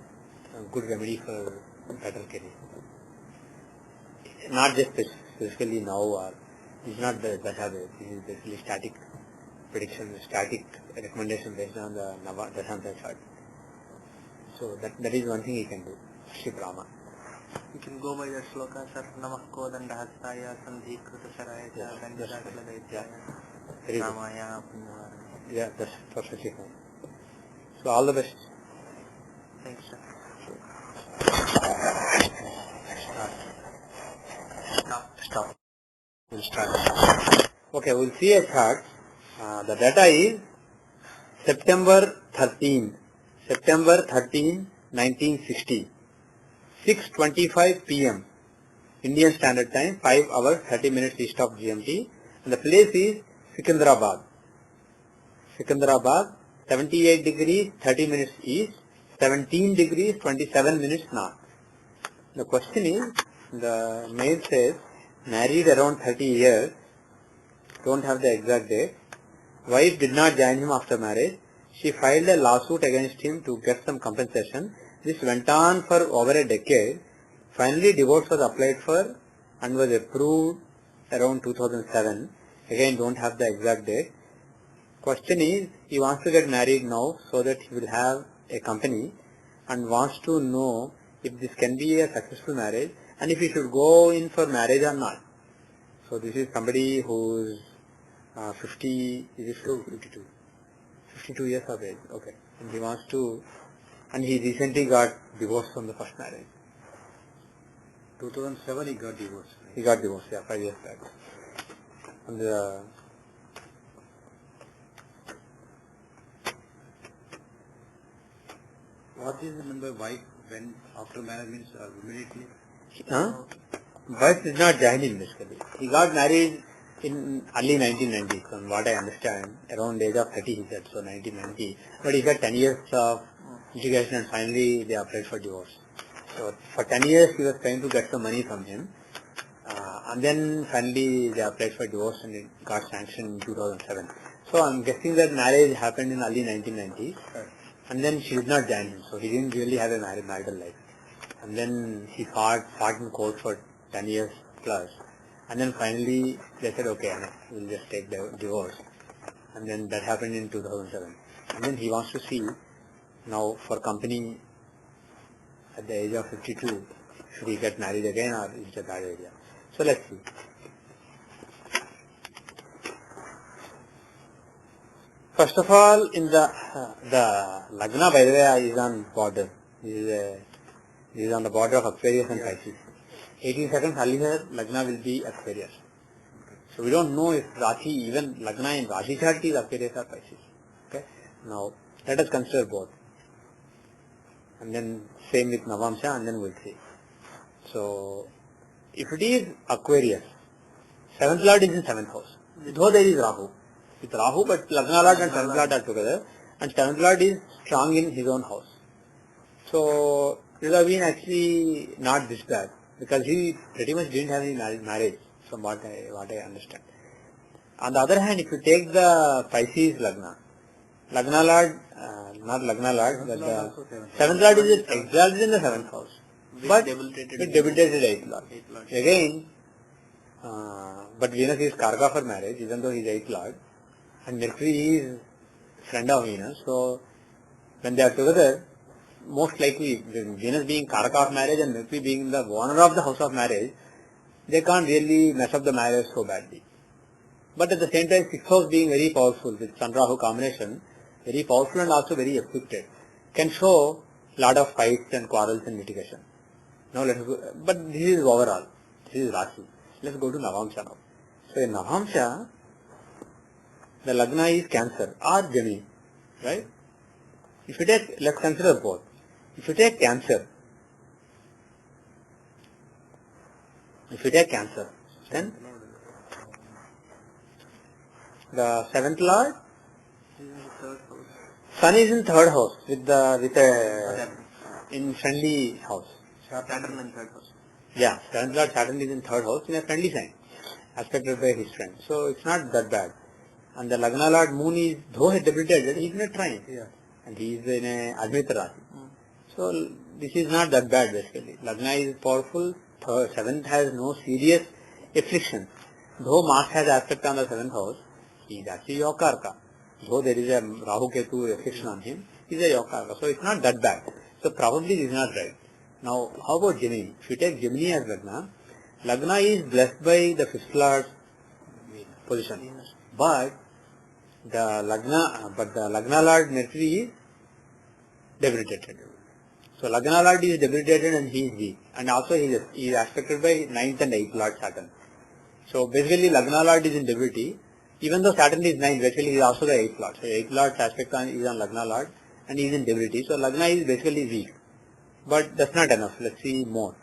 good remedy for better career. Not just specifically now or it's not the Dasha, this is basically static prediction, static recommendation based on the Dashansa chart. So that is one thing he can do, worship Rama. You can go by the sloka, sir. Namah Kodanda Hastaya Sandhi Kruta Saraya Ganjadakla Daitya Ramaya Punyavara. Yeah, that's perfectly fine. So all the best. Thanks, sir. Stop. We'll start. Okay, we'll see a chart. The data is September 13, 1960, 6:25 p.m. Indian Standard Time, 5 hours 30 minutes east of GMT, and the place is Secunderabad. 78 degrees 30 minutes east, 17 degrees 27 minutes north. The question is, the male says, married around 30 years, don't have the exact date. Wife did not join him after marriage. She filed a lawsuit against him to get some compensation. This went on for over a decade. Finally, divorce was applied for and was approved around 2007. Again, don't have the exact date. Question is, he wants to get married now so that he will have a company and wants to know if this can be a successful marriage and if he should go in for marriage or not. So this is somebody who's 52 years of age. Okay. And he wants to, and he recently got divorced from the first marriage. 2007 he got divorced. Right? He got divorced, 5 years back. And what is the number wife when after marriage means immediately? Wife did not join him basically. He got married in early 1990s, from what I understand, around the age of 30 he said, so 1990. But he got 10 years of education and finally they applied for divorce. So for 10 years he was trying to get some money from him. And then finally they applied for divorce and it got sanctioned in 2007. So I'm guessing that marriage happened in early 1990s. And then she did not join him, so he didn't really have a marital life. And then he fought in court for 10 years plus. And then finally they said, okay, we'll just take the divorce. And then that happened in 2007. And then he wants to see now for company at the age of 52, should he get married again or is it a bad idea? So let's see. First of all, in the Lagna, by the way, is on border. This is on the border of Aquarius and Pisces. 18 seconds earlier, Lagna will be Aquarius. So we don't know if Rashi, even Lagna in Rashi chart is Aquarius or Pisces. Okay. Now, let us consider both. And then same with Navamsha and then we'll see. So, if it is Aquarius, 7th Lord is in 7th house. Though there is Rahu. With Rahu, but Lagna Lord and 7th Lord are together. And 7th Lord is strong in his own house. So, it would have been actually not this bad. Because he pretty much didn't have any marriage, from what I understand. On the other hand, if you take the Pisces Lagna Lord, not Lagna Lord, but the 7th Lord is exalted in the 7th house. But with debilitated 8th Lord. Again, but Venus is Karka for marriage, even though he is 8th Lord. And Mercury is friend of Venus. So, when they are together, most likely, Venus being Karaka of marriage and Mercury being the owner of the house of marriage, they can't really mess up the marriage so badly. But at the same time, 6th house being very powerful with Sun Rahu combination, very powerful and also very afflicted, can show lot of fights and quarrels and litigation. Now let's go, but this is overall. This is Rashi. Let's go to Navamsha now. So in Navamsha, the Lagna is Cancer or Gemini, right? If you take, let's consider both. If you take Cancer, then the 7th Lord, Sun is in 3rd house with a in friendly house. Saturn in 3rd house. Yeah, 7th Lord Saturn is in 3rd house in a friendly sign, aspected by his friend. So it's not that bad. And the Lagna Lord Moon is, though he debilitated, he is in a trine. Yeah. And he is in a Admita Rashi. So this is not that bad basically. Lagna is powerful, 7th has no serious affliction. Though Mars has aspect on the 7th house, he is actually Yokarka. Though there is a Rahu Ketu affliction on him, he is a Yokarka. So it's not that bad. So probably this is not right. Now, how about Gemini? If you take Gemini as Lagna, Lagna is blessed by the 5th Lord's position. But the Lagna Lord Mercury is debilitated. So Lagna Lord is debilitated and he is weak. And also he is aspected by 9th and 8th Lord Saturn. So basically Lagna Lord is in debility. Even though Saturn is 9th, basically he is also the 8th Lord. So 8th Lord's aspect is on Lagna Lord and he is in debility. So Lagna is basically weak. But that's not enough. Let's see more.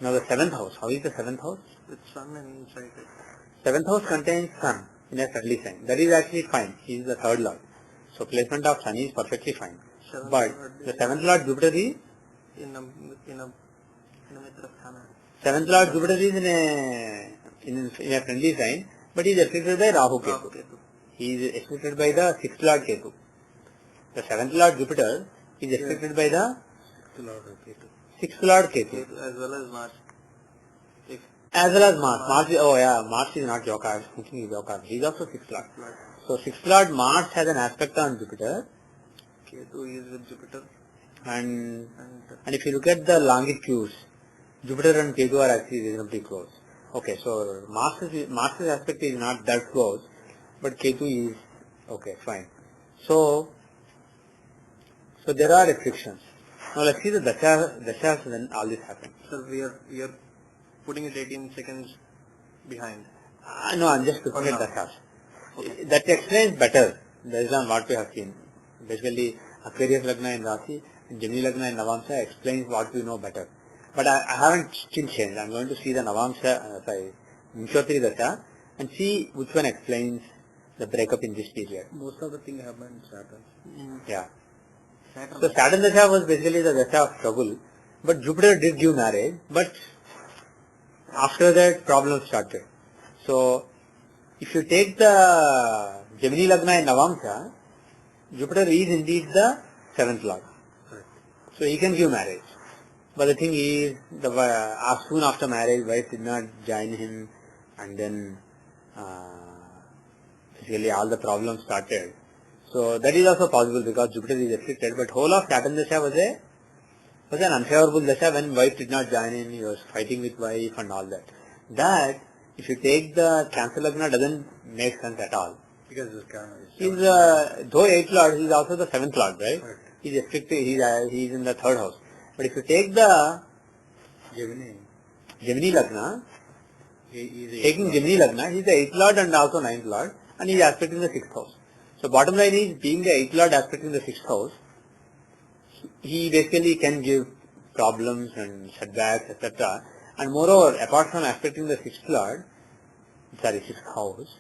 Now the 7th house. How is the 7th house? With Sun and inside it. 7th house contains Sun in a friendly sign. That is actually fine. He is the 3rd Lord. So placement of Sun is perfectly fine. But the 7th Lord Jupiter is in a Mitra Sthana. 7th Lord Jupiter is in a friendly sign, but he is afflicted by Rahu Ketu. He is afflicted by the 6th Lord Ketu. The 7th Lord Jupiter is afflicted by the 6th Lord Ketu. As well as Mars. As well as Mars. Mars is not Yoga. I was thinking he is Yoga. He is also 6th Lord. So 6th Lord Mars has an aspect on Jupiter. Ketu is with Jupiter. And if you look at the longitudes, Jupiter and Ketu are actually reasonably close. Okay, so Mars's aspect is not that close, but Ketu is okay, fine. So there are restrictions. Now let's see the dashas when all this happens. So we are putting it 18 seconds behind. No, I'm just looking at dashas. Okay. That explains better based on what we have seen. Basically, Aquarius Lagna in Rasi and Gemini Lagna in Navamsa explains what we know better. But I haven't still changed. I'm going to see the Navamsa, Vimshotri Dasha and see which one explains the breakup in this period. Most of the thing happened in Saturn. Yeah. So Saturn Dasha was basically the Dasha of trouble. But Jupiter did give marriage. But after that, problems started. So if you take the Gemini Lagna in Navamsa, Jupiter is indeed the 7th Lord. Right. So he can give marriage. But the thing is, soon after marriage, wife did not join him, and then basically all the problems started. So that is also possible because Jupiter is restricted. But whole of Saturn Dasha was an unfavorable Dasha when wife did not join him. He was fighting with wife and all that. That if you take the Cancer Lagna doesn't make sense at all. Because this guy He's though 8th Lord, he's also the 7th Lord, right? He's restricted. He's in the 3rd house. But if you take the Gemini Lagna, taking Gemini Lagna, he's the 8th Lord and also 9th Lord, and he's aspecting the 6th house. So bottom line is, being the 8th Lord aspecting the 6th house, he basically can give problems and setbacks, etc. And moreover, apart from aspecting the 6th house,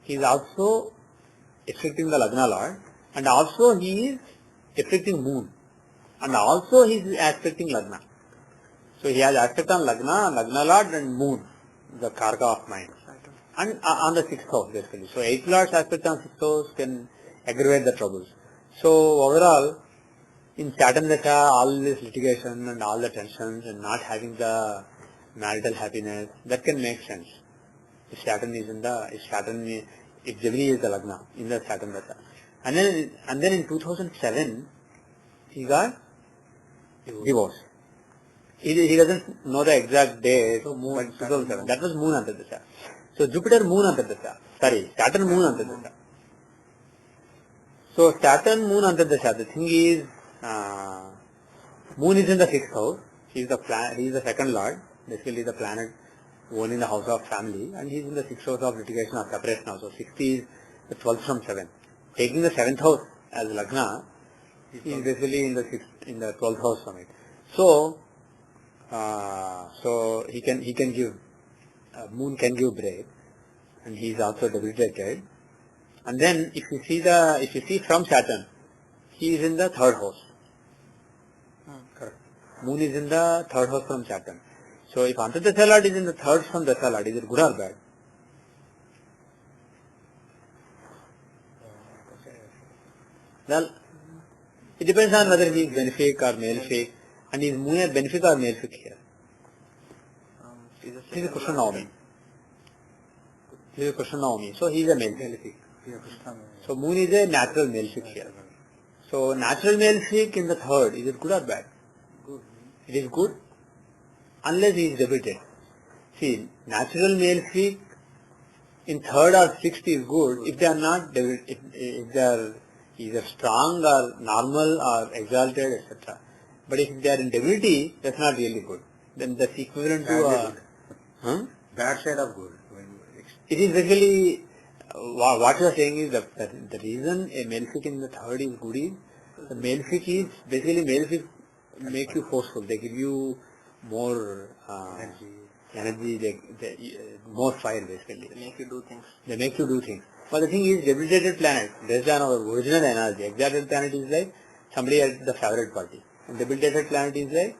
he is also affecting the Lagna Lord, and also he is affecting Moon, and also he is aspecting Lagna. So he has aspect on Lagna Lord and Moon, the Karka of mind, and on the 6th house basically. So 8th Lord's aspect on 6th house can aggravate the troubles. So overall, in Saturn Dasha, all this litigation and all the tensions and not having the marital happiness, that can make sense. If Gemini is the Lagna in the Saturn Dasha. And then in 2007, he got divorced. He doesn't know the exact date, but 2007. That was Moon Antardasha. So Jupiter Moon Antardasha. Saturn Moon Antardasha. So Saturn Moon Antardasha, the thing is, Moon is in the 6th house. He is the 2nd Lord. Basically the planet owning the house of family, and he is in the 6th house of litigation or separation also. 60 is the 12th from 7. Taking the 7th house as Lagna, he is basically in the 12th house from it. So he can give Moon can give break, and he is also debilitated. And then if you see from Saturn, he is in the 3rd house. Correct. Moon is in the 3rd house from Saturn. So if Antardasha Lord is in the 3rd from Dasha Lord, is it good or bad? Well, it depends on whether he is benefic or malefic, and is Moon a benefic or malefic here? This is a question now me. So he is a malefic. So Moon is a natural malefic here. So natural malefic in the 3rd, is it good or bad? Good. It is good unless he is debilitated. See, natural malefic in 3rd or 6th is good if they are not if they are either strong or normal or exalted, etc. But if they are in debility, that's not really good. Then that's equivalent to bad side of good. It is basically what you are saying is that the reason a malefic in the 3rd is good is the malefic is basically malefic make you forceful. They give you more energy, more fire basically. They make you do things. But the thing is, debilitated planet, based on our original energy, exalted planet is like somebody at the favorite party. And debilitated planet is like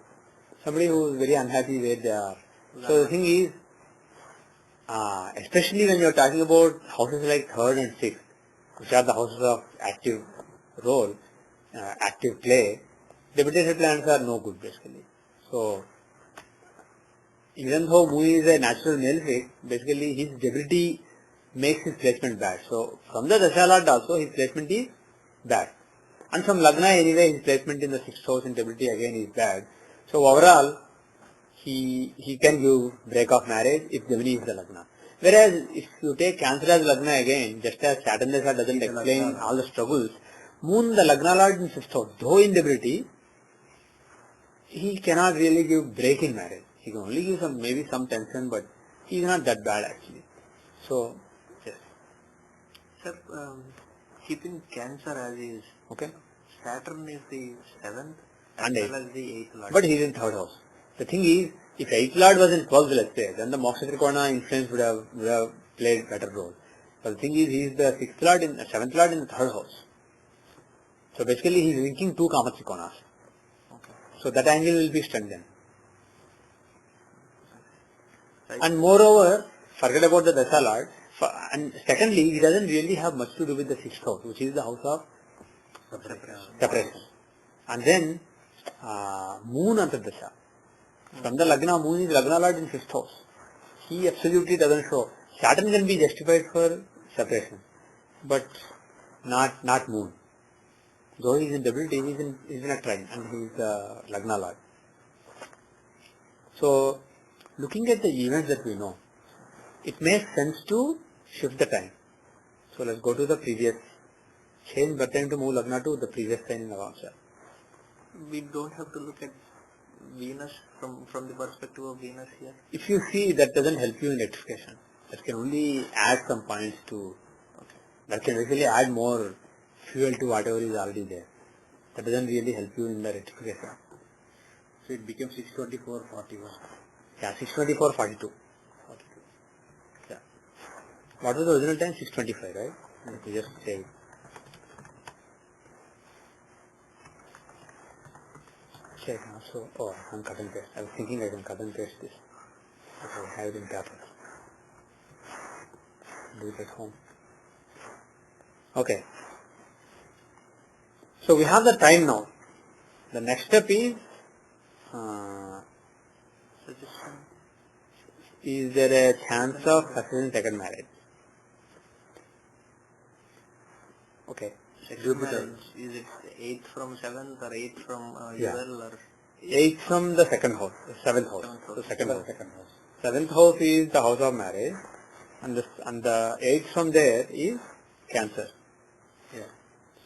somebody who is very unhappy where they are. So the thing is, especially when you are talking about houses like 3rd and 6th, which are the houses of active role, active play, debilitated planets are no good basically. So, even though Moon is a natural malefic, basically his debility makes his placement bad. So from the Dasha Lord also his placement is bad. And from Lagna anyway his placement in the 6th house in stability again is bad. So overall he can give break of marriage if Gemini is the Lagna. Whereas if you take Cancer as Lagna again, just as Saturn Dasha doesn't explain all the struggles, Moon the Lagna Lord in 6th house, though in debility, he cannot really give break in marriage. He can only give maybe some tension, but he is not that bad actually. So, yes. Sir, keeping Cancer as is, Okay. Saturn is the 7th And as well as the 8th Lord. But he is in 3rd house. The thing is, if 8th Lord was in 12th, let's say, then the Moksha Trikona influence would have played better role. But the thing is, he is the 6th Lord in 7th Lord in the 3rd house. So basically, he is linking two Kama Trikonas. Okay. So that angle will be strengthened. Right. And moreover, forget about the Dasha Lord. And secondly, he doesn't really have much to do with the 6th house, which is the house of separation. And then, Moon Antardasha. From the Lagna, Moon is Lagna Lord in 5th house. He absolutely doesn't show. Saturn can be justified for separation, but not Moon. Though he is in debility, he is in a trine and he is Lagna Lord. So, looking at the events that we know, it makes sense to shift the time. So let's go to the previous. Change birth time to move Lagna to the previous sign in Navamsha. We don't have to look at Venus from the perspective of Venus here. If you see, that doesn't help you in rectification. That can only add some points to, that can actually add more fuel to whatever is already there. That doesn't really help you in the rectification. So it becomes 624:41. Yeah, 624:42. Yeah. What was the original time? 625, right? Let me just say it. Check now. So, I can cut and paste. I was thinking I can cut and paste this. Okay, I have it in paper. Do it at home. Okay. So we have the time now. The next step is, is there a chance of success in second marriage? Okay. Second marriage, is it 8th from 7th or 8th from Ural or 8th from the second house, 7th house. So second house. 7th house is the house of marriage, and the 8th from there is Cancer. Yeah.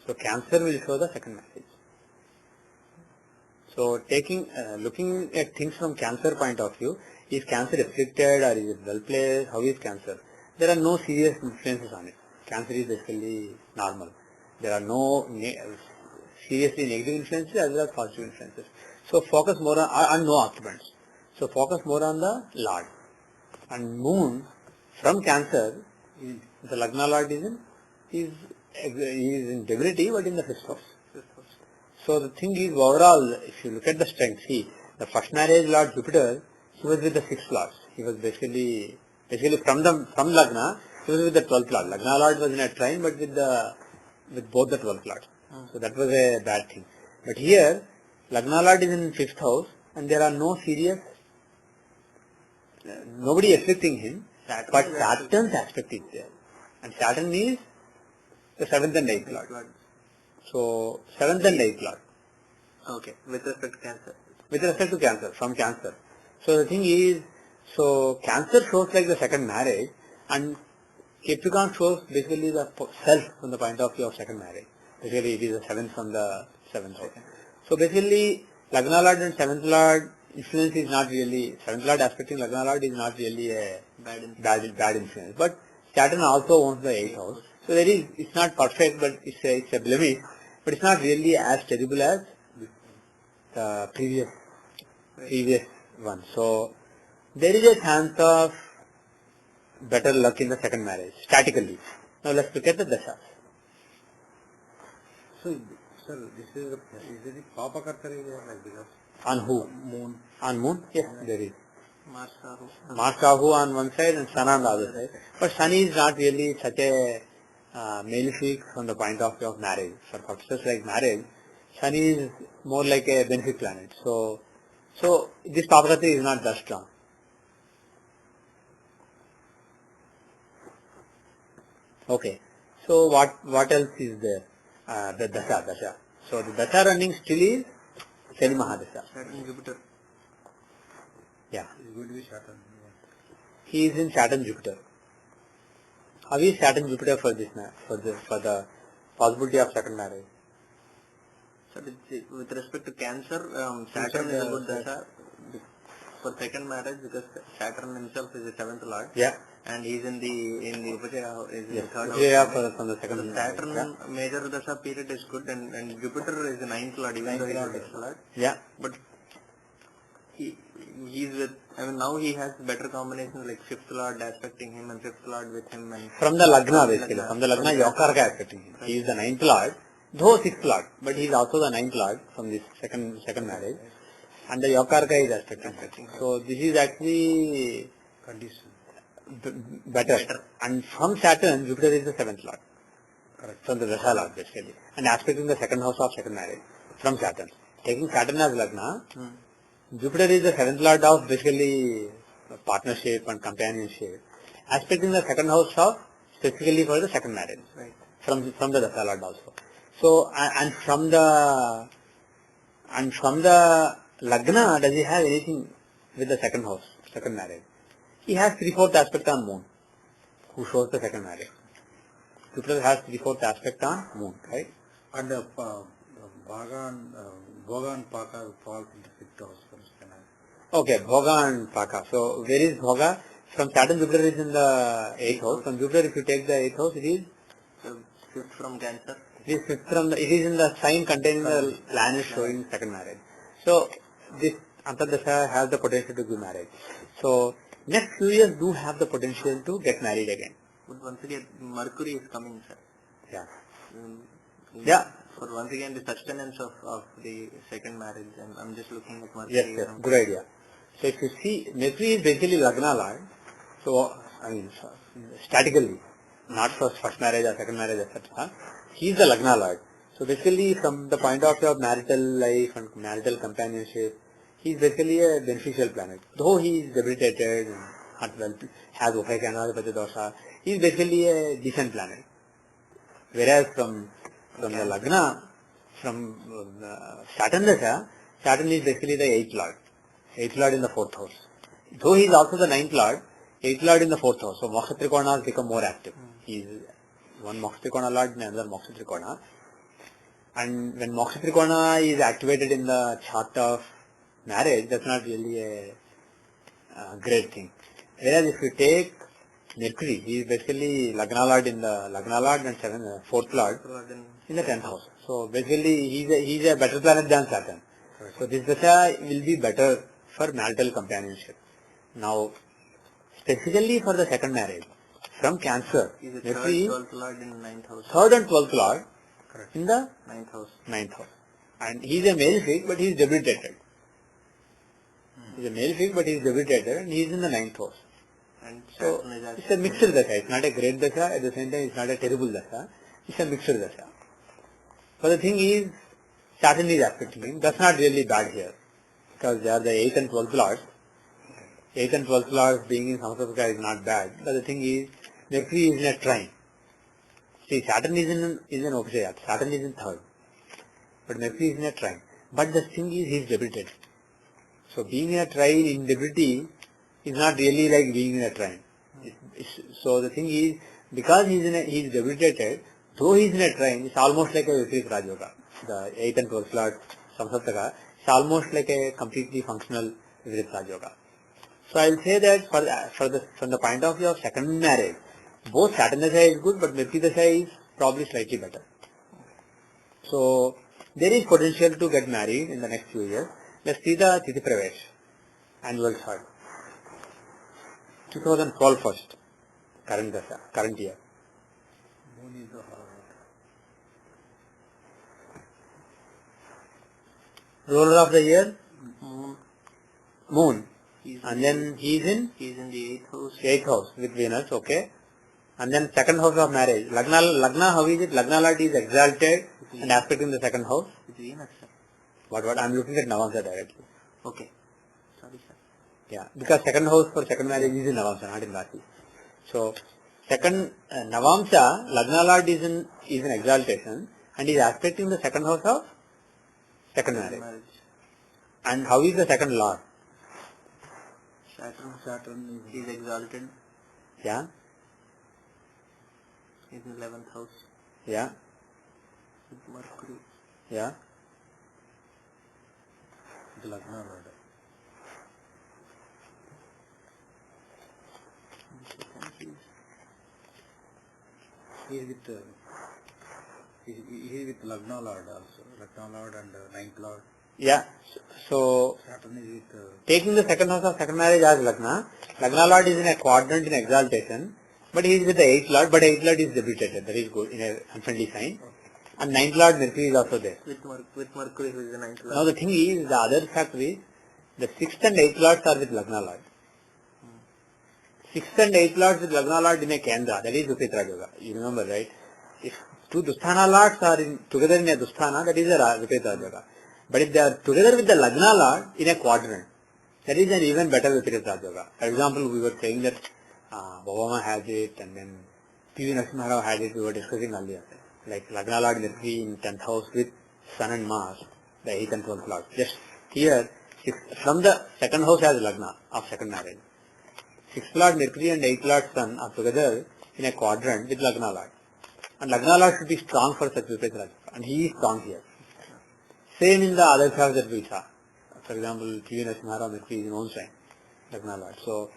So Cancer will show the second marriage. So looking at things from Cancer point of view, is Cancer afflicted or is it well placed? How is Cancer? There are no serious influences on it. Cancer is basically normal. There are no seriously negative influences as well as positive influences. So focus more on no occupants. So focus more on the Lord. And Moon from Cancer, the Lagna Lord is in debility but in the 5th house. So the thing is, overall, if you look at the strength, see, the first marriage Lord Jupiter, he was with the 6th Lord. He was basically from Lagna, he was with the 12th Lord. Lagna Lord was in a trine but with both the 12th Lords. So that was a bad thing. But here, Lagna Lord is in 5th house and there are no serious, nobody affecting him, but Saturn's aspect is there. And Saturn is the 7th and 8th Lord. So, 7th and 8th Lord. Okay, with respect to Cancer. With respect to Cancer, from Cancer. So the thing is, so Cancer shows like the second marriage and Capricorn shows basically the self from the point of view of second marriage. Basically it is the 7th from the 7th house. So basically Lagna Lord and 7th Lord influence is not really, 7th Lord aspecting Lagna Lord is not really a bad influence. But Saturn also owns the 8th house. So there is, it's not perfect but it's a blemish, but it's not really as terrible as the previous one. So there is a chance of better luck in the second marriage, statically. Now let's look at the dashas. So, sir, is it Papa Kartari like because? On who? Moon. On Moon? Yes, there is. Mars Rahu on one side and Sun on the other side. But Sun is not really such a malefic from the point of view of marriage. For purposes like marriage, Sun is more like a benefic planet. So this Papa Kartari is not that strong. Okay. So what else is there? The dasha. So the dasha running still is Shani Mahadasha. Saturn, Jupiter. Yeah. It's going to be Saturn. He is in Saturn Jupiter. How is Saturn Jupiter for this for the possibility of second marriage? So with respect to Cancer, Saturn is a good dasha for second marriage because Saturn himself is the seventh lord. Yeah. And he is in the Upajaya, is in the third Upajaya house. from the second So Saturn marriage. major dasha period is good, and Jupiter is the ninth lord, even though he is the sixth lord. Yeah. But he's with, now he has better combinations like fifth lord aspecting him and fifth lord with him. And from the Lagna basically. From the Lagna, Yokarka aspecting him. He is the ninth lord, though sixth lord, but he is also the ninth lord from this second marriage. And the Yokarka is aspecting. So this is actually Condition. Better. And from Saturn, Jupiter is the seventh lord. Correct. From the Dasha lord basically. And aspecting the second house of second marriage from Saturn. Taking Saturn as Lagna, Jupiter is the seventh lord of basically partnership and companionship. Aspecting the second house of specifically for the second marriage. Right. From the Dasha lord also. So and from the Lagna, does he have anything with the second house, second marriage? He has 3/4 aspect on moon, who shows the second marriage. Jupiter has 3/4 aspect on moon, right? And Bhoga and Paka fall in the fifth house for second marriage. Okay, Bhoga and Paka. So where is Bhoga? From Saturn, Jupiter is in the 8th house. From Jupiter, if you take the 8th house, it is fifth from Cancer. It is fifth from it is in the sign containing the planet showing second marriage. So this Antardasha has the potential to give marriage. So next few years do have the potential to get married again. But once again, Mercury is coming, sir. Yeah. Yeah. For once again the sustenance of the second marriage, and I'm just looking at Mercury. Yes, good idea. So if you see, Mercury is basically Lagna lord. So statically, not for first marriage or second marriage, etc. He is the Lagna lord. So basically, from the point of view of marital life and marital companionship, he is basically a beneficial planet. Though he is debilitated and has Upayakana dosha, he is basically a decent planet. Whereas from the Lagna, from Saturn Dasha, Saturn is basically the 8th lord. 8th lord in the 4th house. Though he is also the 9th lord, 8th lord in the 4th house. So Moksha Trikona has become more active. He is one Moksha Trikona lord and another Moksha Trikona. And when Moksha Trikona is activated in the chart of marriage, that's not really a great thing. Whereas if you take Mercury, he is basically Lagna lord in the Lagna lord and 4th lord in the 10th house. So basically he is a better planet than Saturn. So this dasha will be better for marital companionship. Now, specifically for the second marriage, from Cancer, Mercury is 12th lord in 9th house. 3rd and 12th lord in the 9th house. And he is a male fig, but he is debilitated. He is a male fig, but he is debilitated, and he is in the 9th house. And so it's a mixed dasha. It's not a great dasha, at the same time it's not a terrible dasha. It's a mixed dasha. But the thing is, Saturn is aspecting him. That's not really bad here, because they are the 8th and 12th lords. 8th and 12th lords being in Samsarika is not bad. But the thing is, Mercury is in a trine. See, Saturn is in an Upajaya. Saturn is in 3rd. But Mercury is in a trine. But the thing is, he is debilitated. So being in a trine in debility is not really like being in a trine. So the thing is, because he is debilitated, though he is in a trine, it's almost like a Viparit Rajyoga. The 8th and 12th Lord Samsarika, it's almost like a completely functional Viparit Rajyoga. So I will say that from the point of view of second marriage, both Saturn Dasha is good, but Mercury Dasha is probably slightly better. So there is potential to get married in the next few years. Let's see the Tithi Pravesh, annual chart. 2012 first, current year. Moon is the Ruler of the year? Moon. And then he is in the 8th house. 8th house with Venus, okay. And then second house of marriage. Lagna, how is it? Lagna Lord is exalted and aspect in the second house. With Venus, sir. What? I'm looking at Navamsa directly. Okay. Sorry, sir. Yeah, because second house for second marriage is in Navamsa, not in Rasi. So, second Navamsa, Lagna Lord is an exaltation and is aspecting the second house of second marriage. And how is the second Lord? Saturn is exalted. Yeah. In the 11th house. Yeah. With Mercury. Yeah. The Lagna Lord. He is with Lagna Lord also. Lagna Lord and ninth Lord. Yeah. So Saturn is with taking the second house of second marriage as Lagna. Lagna Lord is in a quadrant in exaltation, but he is with the 8th Lord, but 8th Lord is debilitated. That is good in a unfriendly sign. And 9th Lord Mercury is also there. With Mercury who is the 9th Lord. Now the thing is, the other factor is, the 6th and 8th Lords are with Lagna Lord. 6th and 8th Lords with Lagna Lord in a Kendra, that is Upitra Yoga. You remember, right? If two Dusthana Lords are together in a Dusthana, that is a Upitra Yoga. But if they are together with the Lagna Lord in a quadrant, that is an even better Upitra Yoga. For example, we were saying that Obama has it, and then PVR Narasimha Rao had it, we were discussing earlier. Like Lagna Lord Mercury in 10th house with Sun and Mars, the 8th and 12th Lord. Just here, from the second house as Lagna of second marriage. 6th Lord Mercury and 8th Lord Sun are together in a quadrant with Lagna Lord. And Lagna Lord should be strong for such Viparita Raja. And he is strong here. Same in the other charts that we saw. For example, PVR Narasimha Rao Mercury is in own sign, Lagna Lord. So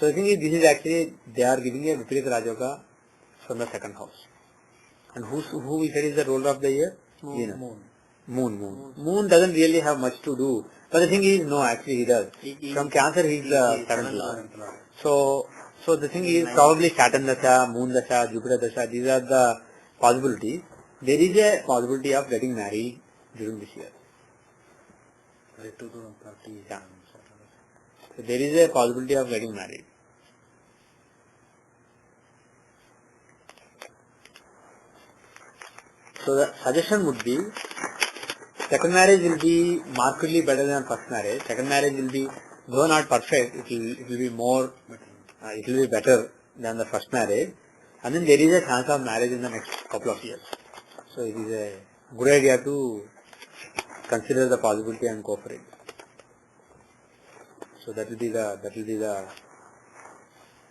the thing is, this is actually, they are giving a Viparita Rajoga from the second house. And who we said is the ruler of the year? Moon doesn't really have much to do. But the thing is, no, actually he does. From Cancer, he is the 7th Lord. So the thing is, probably Saturn Dasha, Moon Dasha, Jupiter Dasha, these are the possibilities. There is a possibility of getting married during this year. 2030. Yeah. So there is a possibility of getting married. So the suggestion would be, second marriage will be markedly better than first marriage. Second marriage will be, though not perfect, it will be more, it will be better than the first marriage. And then there is a chance of marriage in the next couple of years. So it is a good idea to consider the possibility and go for it. So that will be the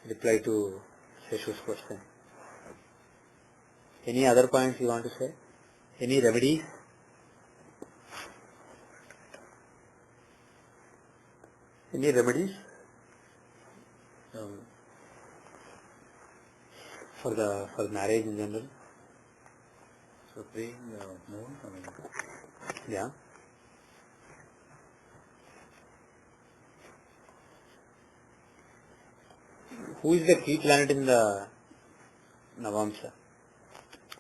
reply to Seshu's question. Any other points you want to say? Any remedies? Any remedies? For marriage in general? So praying moon, Yeah. Who is the key planet in the Navamsa?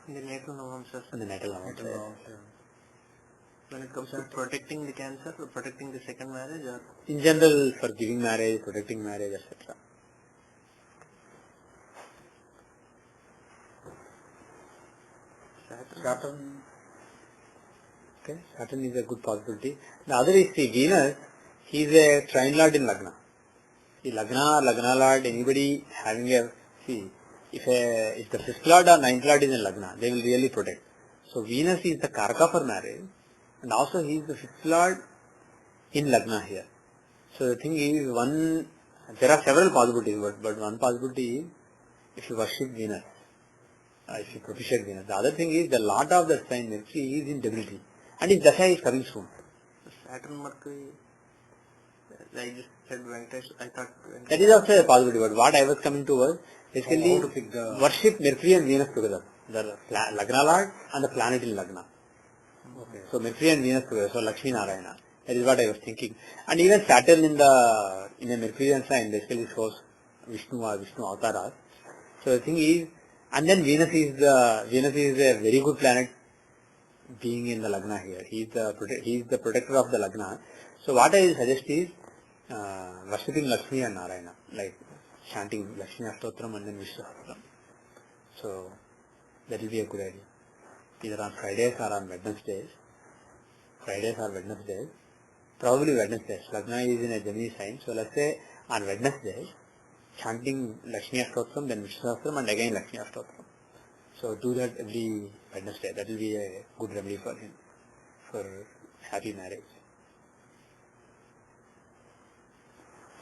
In the natal Navamsa. In the natal Navamsa. When it comes to protecting the Cancer or protecting the second marriage, or in general, for giving marriage, protecting marriage, etc. Saturn. Okay, Saturn is a good possibility. The other is the Venus. He is a trine lord in Lagna. The Lagna lord, anybody having a, if the 5th lord or 9th lord is in Lagna, they will really protect. So Venus is the Karaka for marriage, and also he is the 5th lord in Lagna here. So the thing is, there are several possibilities, but one possibility is if you worship Venus, if you propitiate Venus. The other thing is, the lord of the sign Mercury is in debility, and his Dasha is coming soon. Saturn, Mercury, I just said Venkatesh, I thought Venkatesh. That is also a possibility, but what I was coming to was, basically, worship Mercury and Venus together. The Lagna Lord and the planet in Lagna. Okay. So Mercury and Venus together, so Lakshmi Narayana. That is what I was thinking. And even Saturn in a Mercurian sign basically shows Vishnu or Vishnu Avataras. So the thing is, and then Venus is a very good planet being in the Lagna here. He is the protector of the Lagna. So what I suggest is worshipping Lakshmi and Narayana, like chanting Lakshmi Astotram and then Vishnu Astotram. So that will be a good idea. Either on Fridays or on Wednesdays. Probably Wednesdays. Lagna is in a Gemini sign. So let's say on Wednesdays, chanting Lakshmi Astotram, then Vishnu Sahasram, and again Lakshmi Astotram. So do that every Wednesday. That will be a good remedy for him, for happy marriage.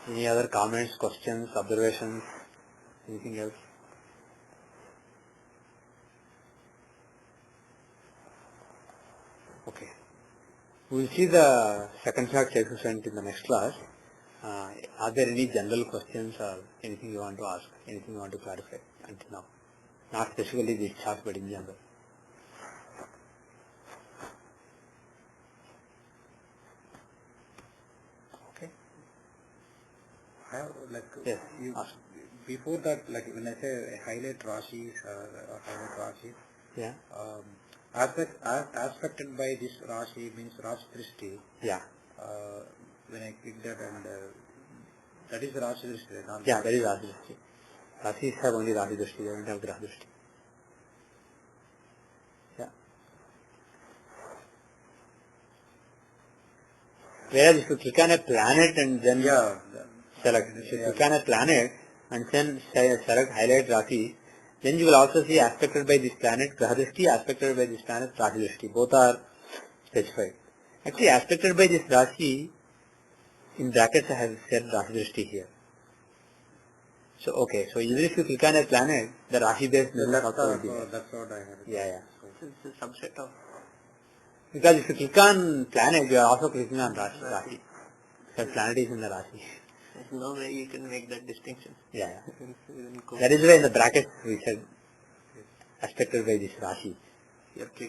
Any other comments, questions, observations, anything else? Okay. We will see the second chart coefficient in the next class. Are there any general questions or anything you want to ask, anything you want to clarify until now? Not specifically this chart, but in general. Okay. I have Yes. Before that, when I say highlight Rashis or highlight Rashis, Yeah. Aspected by this Rashi means Rashi Drishti. Yeah. When I click that and that is Rashi Drishti. Yeah, that is Rashi Drishti. Rashis have only Rashi Drishti, they don't have Graha Drishti. Yeah. Whereas if you click on a planet and then select, if you click on a planet and then select highlight Rashi, then you will also see aspected by this planet Graha Drishti, aspected by this planet Rashi Drishti. Both are specified. Actually, aspected by this Rashi, in brackets I have said Rashi Drishti here. So, okay, so even if you click on a planet, the Rashi based numbers also will be there. That's what I have. Yeah. It's a subset of. Because if you click on planet, you are also clicking on Rashi. Because planet is in the Rashi. There's no way you can make that distinction. Yeah. That is why in the brackets we said aspected by this Rashi.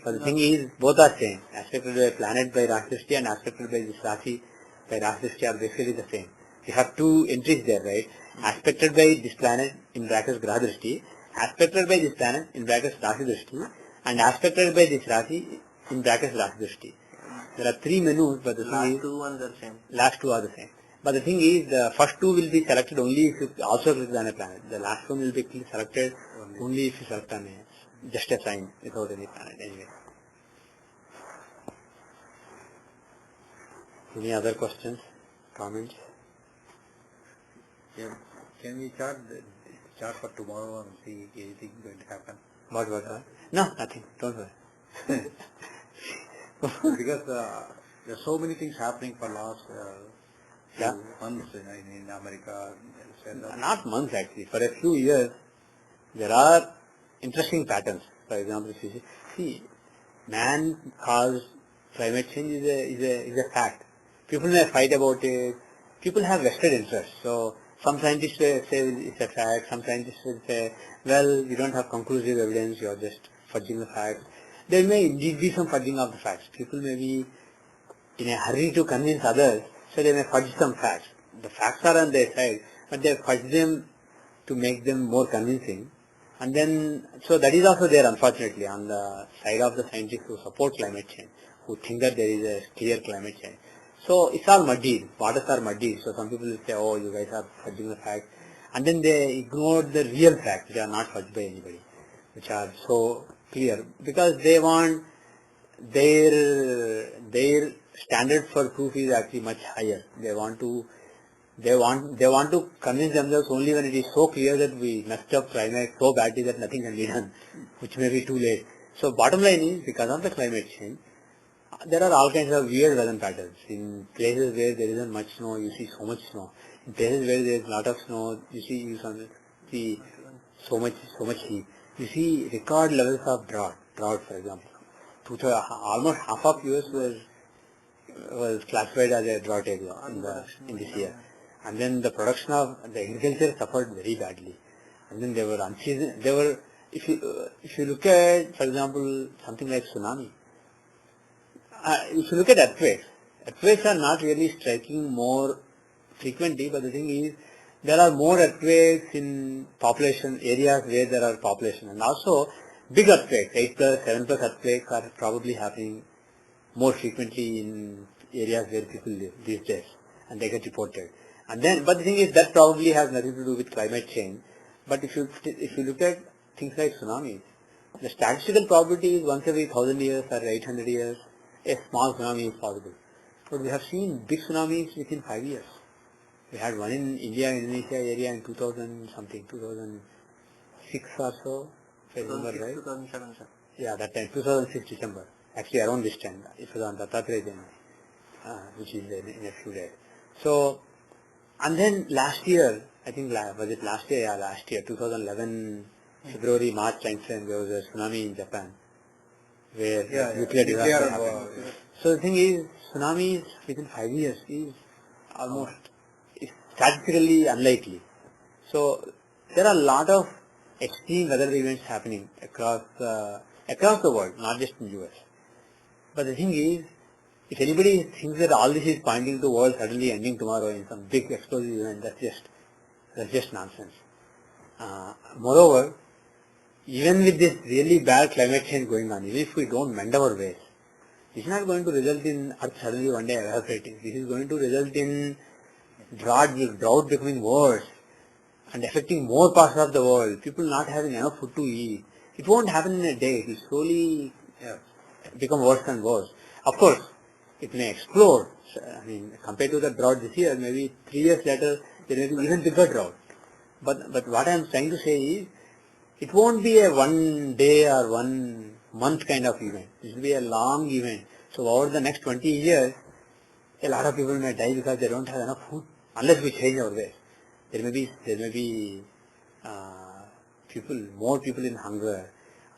But the thing is, both are same. Aspected by planet by Rashi Drishti and aspected by this Rashi by Rashi Drishti are basically the same. You have two entries there, right? Aspected by this planet in brackets Graha Drishti, aspected by this planet in brackets Rashi Drishti, and aspected by this Rashi in brackets Rashi Drishti. There are three menus, but the thing is, two ones are same. Last two are the same. But the thing is, the first two will be selected only if you also click on a planet. The last one will be selected only if you select on just a sign without any planet anyway. Any other questions, comments? Yeah. Can we chart for tomorrow and see anything going to happen? What? No, nothing. Don't worry. Because there are so many things happening for last few months in America. Not months actually. For a few years, there are interesting patterns. For example, if you see, man-caused climate change is a fact. People may fight about it. People have vested interest. So some scientists say it's a fact. Some scientists will say, well, you don't have conclusive evidence. You are just fudging the facts. There may indeed be some fudging of the facts. People may be in a hurry to convince others, so they may fudge some facts. The facts are on their side, but they fudge them to make them more convincing. And then, so that is also there, unfortunately, on the side of the scientists who support climate change, who think that there is a clear climate change. So it's all muddied, waters are muddied. So some people will say, oh, you guys are fudging the facts. And then they ignore the real facts, which are not fudged by anybody, which are so clear. Because they want their standard for proof is actually much higher. They want to convince themselves only when it is so clear that we messed up climate so badly that nothing can be done, which may be too late. So bottom line is, because of the climate change, there are all kinds of weird weather patterns. In places where there isn't much snow, you see so much snow. In places where there is a lot of snow, you see so much heat. You see record levels of drought, for example. Almost half of US was classified as a drought area in this year. And then the production of the agriculture suffered very badly. And then if you look at, for example, something like tsunami, if you look at earthquakes are not really striking more frequently, but the thing is, there are more earthquakes in population areas where there are population, and also big earthquakes, 8+, 7+ earthquakes are probably happening more frequently in areas where people live these days, and they get reported. And then, but the thing is, that probably has nothing to do with climate change. But if you look at things like tsunamis, the statistical probability is once every 1,000 years or 800 years, a small tsunami is possible. But we have seen big tsunamis within 5 years. We had one in India, Indonesia area in 2000 something, 2006 or so, if I remember right. 2007, sir. Yeah, that time, 2006 December. Actually around this time, it was on Dattatreya Jayanti, which is in a few days. So, and then last year, I think, was it last year? Yeah, last year, 2011, February, March time frame, there was a tsunami in Japan, where nuclear disaster happened. So the thing is, tsunamis within 5 years is almost statistically unlikely. So there are a lot of extreme weather events happening across the world, not just in US. But the thing is, if anybody thinks that all this is pointing to the world suddenly ending tomorrow in some big explosive event, that's just nonsense. Moreover, even with this really bad climate change going on, even if we don't mend our ways, this is not going to result in Earth suddenly one day evaporating. This is going to result in drought becoming worse and affecting more parts of the world. People not having enough food to eat. It won't happen in a day. It will slowly become worse and worse. Of course, it may explode. I mean, compared to the drought this year, maybe 3 years later, there may be even bigger drought. But what I am trying to say is, it won't be a 1 day or 1 month kind of event. It will be a long event. So over the next 20 years, a lot of people may die because they don't have enough food, unless we change our ways. There may be more people in hunger.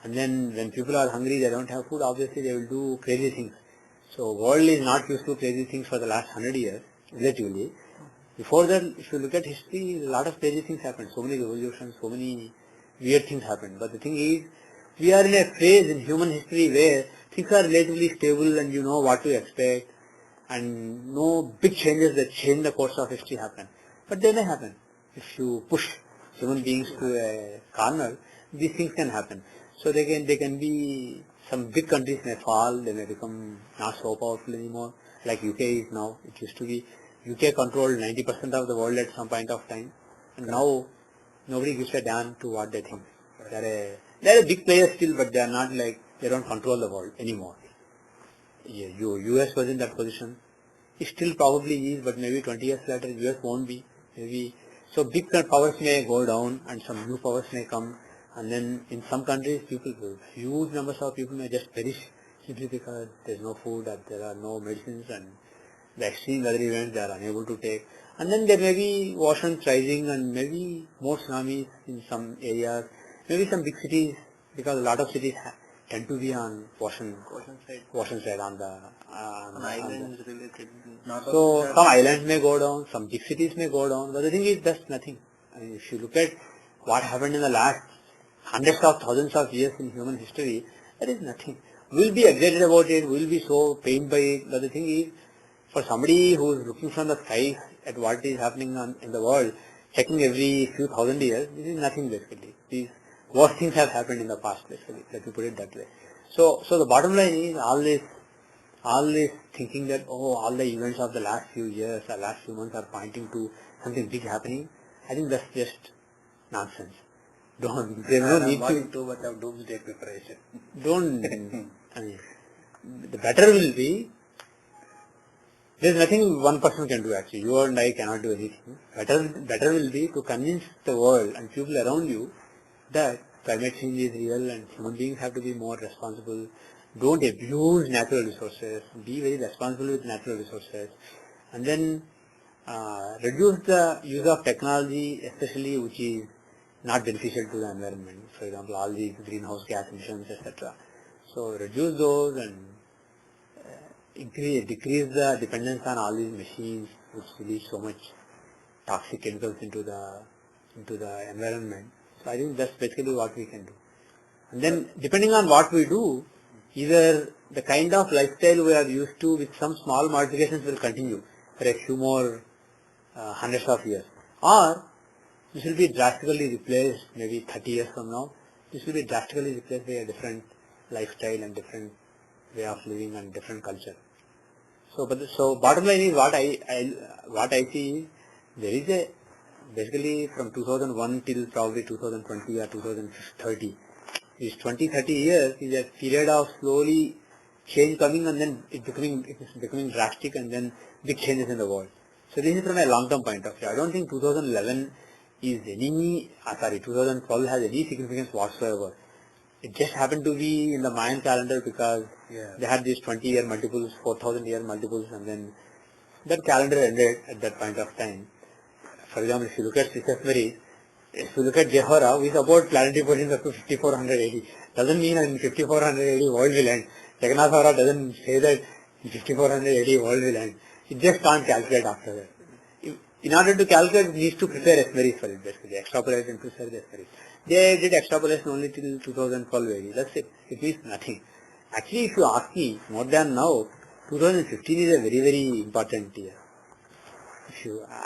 And then when people are hungry, they don't have food, obviously they will do crazy things. So world is not used to crazy things for the last 100 years, relatively. Before that, if you look at history, a lot of crazy things happened. So many revolutions, so many weird things happened. But the thing is, we are in a phase in human history where things are relatively stable and you know what to expect, and no big changes that change the course of history happen. But they may happen. If you push human beings to a corner, these things can happen. So they can be, some big countries may fall, they may become not so powerful anymore, like UK is now. It used to be, UK controlled 90% of the world at some point of time, and now nobody gives a damn to what they think. They're a big player still, but they are not like, they don't control the world anymore. US was in that position. It still probably is, but maybe 20 years later US won't be. Maybe, so big powers may go down and some new powers may come, and then in some countries huge numbers of people may just perish simply because there's no food and there are no medicines, and the extreme weather events they are unable to take. And then there may be oceans rising and maybe more tsunamis in some areas, maybe some big cities, because a lot of cities tend to be on ocean side on the islands related. So some islands may go down, some big cities may go down, but the thing is, that's nothing. I mean, if you look at what happened in the last hundreds of thousands of years in human history, that is nothing. We'll be excited about it, we'll be so pained by it, but the thing is, for somebody who is looking from the sky at what is happening in the world, checking every few thousand years, this is nothing basically. These worst things have happened in the past, basically, let me put it that way. So the bottom line is, all this thinking that, all the events of the last few years or last few months are pointing to something big happening, I think that's just nonsense. There's no need to too much of doomsday preparation. I mean, the better will be, there's nothing one person can do actually. You and I cannot do anything. Better will be to convince the world and people around you that climate change is real and human beings have to be more responsible. Don't abuse natural resources. Be very responsible with natural resources. And then reduce the use of technology, especially which is not beneficial to the environment. For example, all these greenhouse gas emissions, etc. So reduce those and decrease the dependence on all these machines which release so much toxic chemicals into the environment. So I think that's basically what we can do. And then depending on what we do, either the kind of lifestyle we are used to with some small modifications will continue for a few more hundreds of years, or this will be drastically replaced maybe 30 years from now. This will be drastically replaced by a different lifestyle and different way of living and different culture. So bottom line is, what I see is, there is basically from 2001 till probably 2020 or 2030, these 20-30 years is a period of slowly change coming, and then it's becoming drastic, and then big changes in the world. So this is from a long-term point of view. I don't think 2011 is 2012 has any significance whatsoever. It just happened to be in the Mayan calendar because they had these 20-year multiples, 4,000-year multiples, and then that calendar ended at that point of time. For example, if you look at Sisasmaris, if you look at Jehora, we support planetary positions up to 5400 AD. Doesn't mean in 5400 AD world will end. Jagannatha Hora doesn't say that in 5400 AD world will end. It just can't calculate after that. In order to calculate, it needs to prepare estimaries for it, basically. Extrapolate and prepare the estimaries. They did extrapolation only till 2012 AD. That's it. It means nothing. Actually, if you ask me, more than now, 2015 is a very, very important year.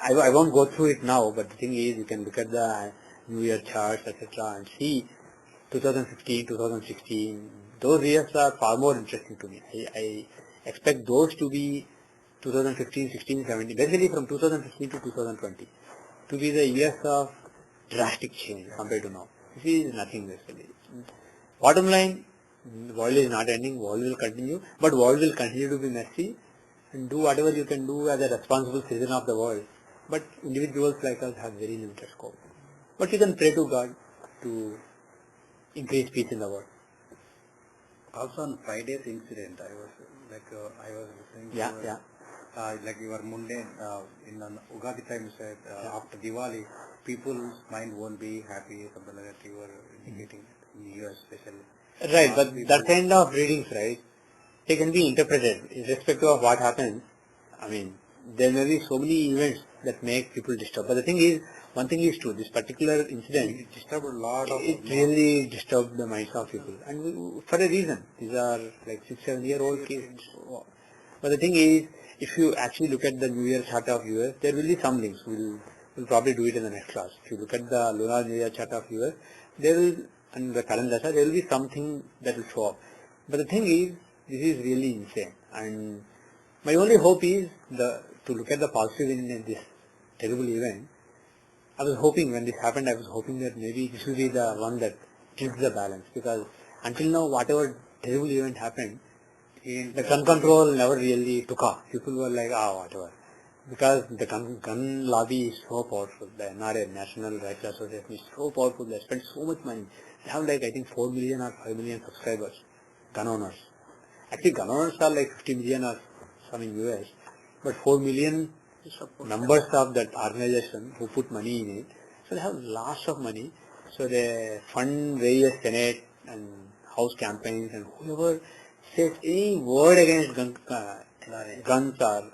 I won't go through it now, but the thing is, you can look at the New Year charts, etc., and see 2015, 2016. Those years are far more interesting to me. I expect those to be 2015, 16, 17, basically from 2015 to 2020, to be the years of drastic change compared to now. This is nothing basically. Bottom line, the world is not ending, world will continue, but world will continue to be messy, and do whatever you can do as a responsible citizen of the world. But individuals like us have very limited scope. But you can pray to God to increase peace in the world. Also on Friday's incident, I was listening to like your mundane in an Ugadi time you said after Diwali people's mind won't be happy, something like that you were indicating in US especially. Right, but that kind of readings, right, they can be interpreted irrespective of what happens. I mean, there may be so many events that make people disturbed. But the thing is, one thing is true, this particular incident, it disturbed a lot of... It really disturbed the minds of people. And for a reason. These are like 6-7-year-old kids. But the thing is, if you actually look at the New Year chart of US, there will be some links. We'll probably do it in the next class. If you look at the lunar New Year chart of US, there will, and the calendar chart, there will be something that will show up. But the thing is, this is really insane. And my only hope is to look at the positive in this terrible event. I was hoping, when this happened, I was hoping that maybe this will be the one that tilts the balance. Because until now, whatever terrible event happened, the gun control never really took off. People were like, whatever. Because the gun lobby is so powerful. The NRA, National Rifle Association, is so powerful. They spend so much money. They have like, I think, 4 million or 5 million subscribers, gun owners. Actually, gun owners are like 50 million or some in US. But 4 million members of that organization who put money in it. So they have lots of money. So they fund various Senate and House campaigns, and whoever says any word against guns or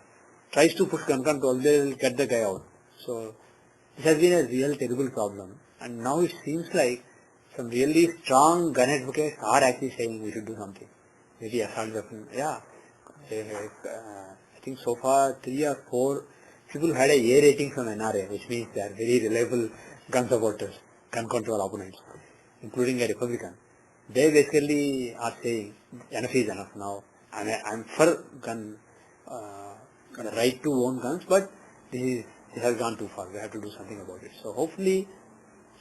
tries to push gun control, they will get the guy out. So this has been a real terrible problem. And now it seems like some really strong gun advocates are actually saying we should do something. Maybe assault weapon. Yeah. I think so far 3 or 4 people had a A rating from NRA, which means they are very reliable gun supporters, gun control opponents, including a Republican. They basically are saying enough is enough now. I'm for gun, the right to own guns, but this has gone too far. We have to do something about it. So hopefully,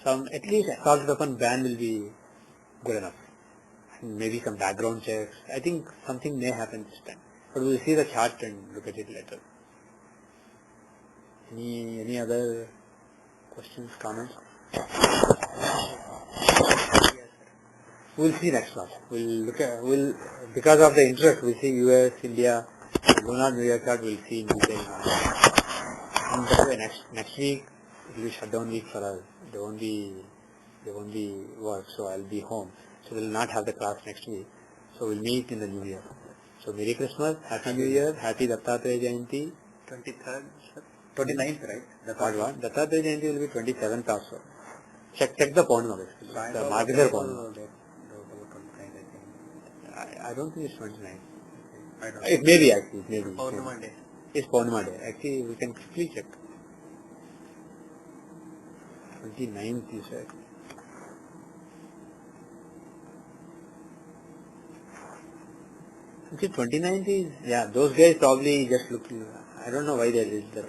at least assault weapon ban will be good enough. Maybe some background checks. I think something may happen this time. But we'll see the chart and look at it later. Any other questions, comments? We'll see next class. Because of the interest, we'll see US, India, lunar New Year chart, we'll see in detail. And by the way, next week, it will be shutdown week for us. There won't be work, so I'll be home. So we'll not have the class next week. So we'll meet in the New Year. So Merry Christmas, Happy New Year, Happy Dattatreya Jayanti. 23rd, sir. 29th, right? Dattatreya Jayanti will be 27th also. Check the Purnima basically. The Margazar Purnima. I don't think it's 29th. It may be actually. It may be. Purnima day. It's Purnima day. Actually, we can quickly check. 29th you said. Okay, 29th is, those guys probably just look, I don't know why they did that.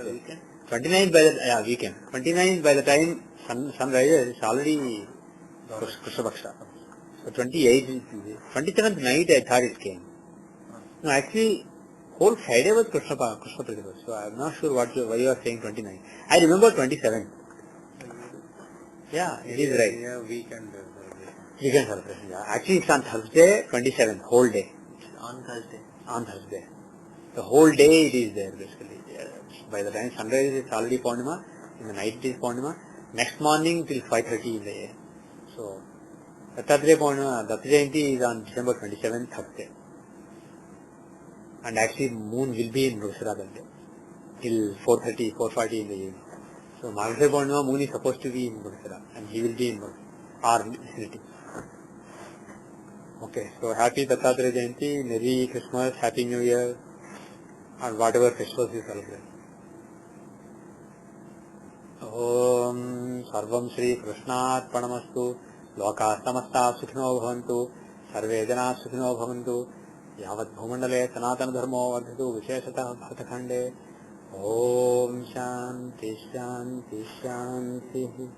29th by the, weekend. 29th by the time sun rises, it's already Krishnapaksha. So 28th, 27th night I thought it came. No, actually, whole Friday was Krishna Pratipad. So I am not sure why you are saying 29. I remember 27. Yeah, it is right. Yeah, weekend celebration. Weekend celebration, yeah. Actually, it's on Thursday, 27, whole day. On Thursday. On Thursday. The whole day it is there, basically. Yeah. By the time sunrise, it's already Purnima. In the night, it is Purnima. Next morning, till 5:30 in the AM. So, Dattatreya Purnima, Datta Jayanti is on December 27th, Thursday. And actually, moon will be in Mrigashira that day. Till 4:30, 4:40 in the evening. So, Margasira Purnima, moon is supposed to be in Mrigashira. And he will be in our vicinity. Okay, so happy Dattatreya Jayanti, Merry Christmas, Happy New Year, and whatever festivals you celebrate. Om Sarvam Shri Krishnarpanamastu, Loka Samasta Sukhino Bhavantu, Sarve Jana Sukhino Bhavantu, Yavat Bhumandale Sanatana Dharmo Vardhatu Visheshata Bhartakhande. Om Shanti Shanti Shanti.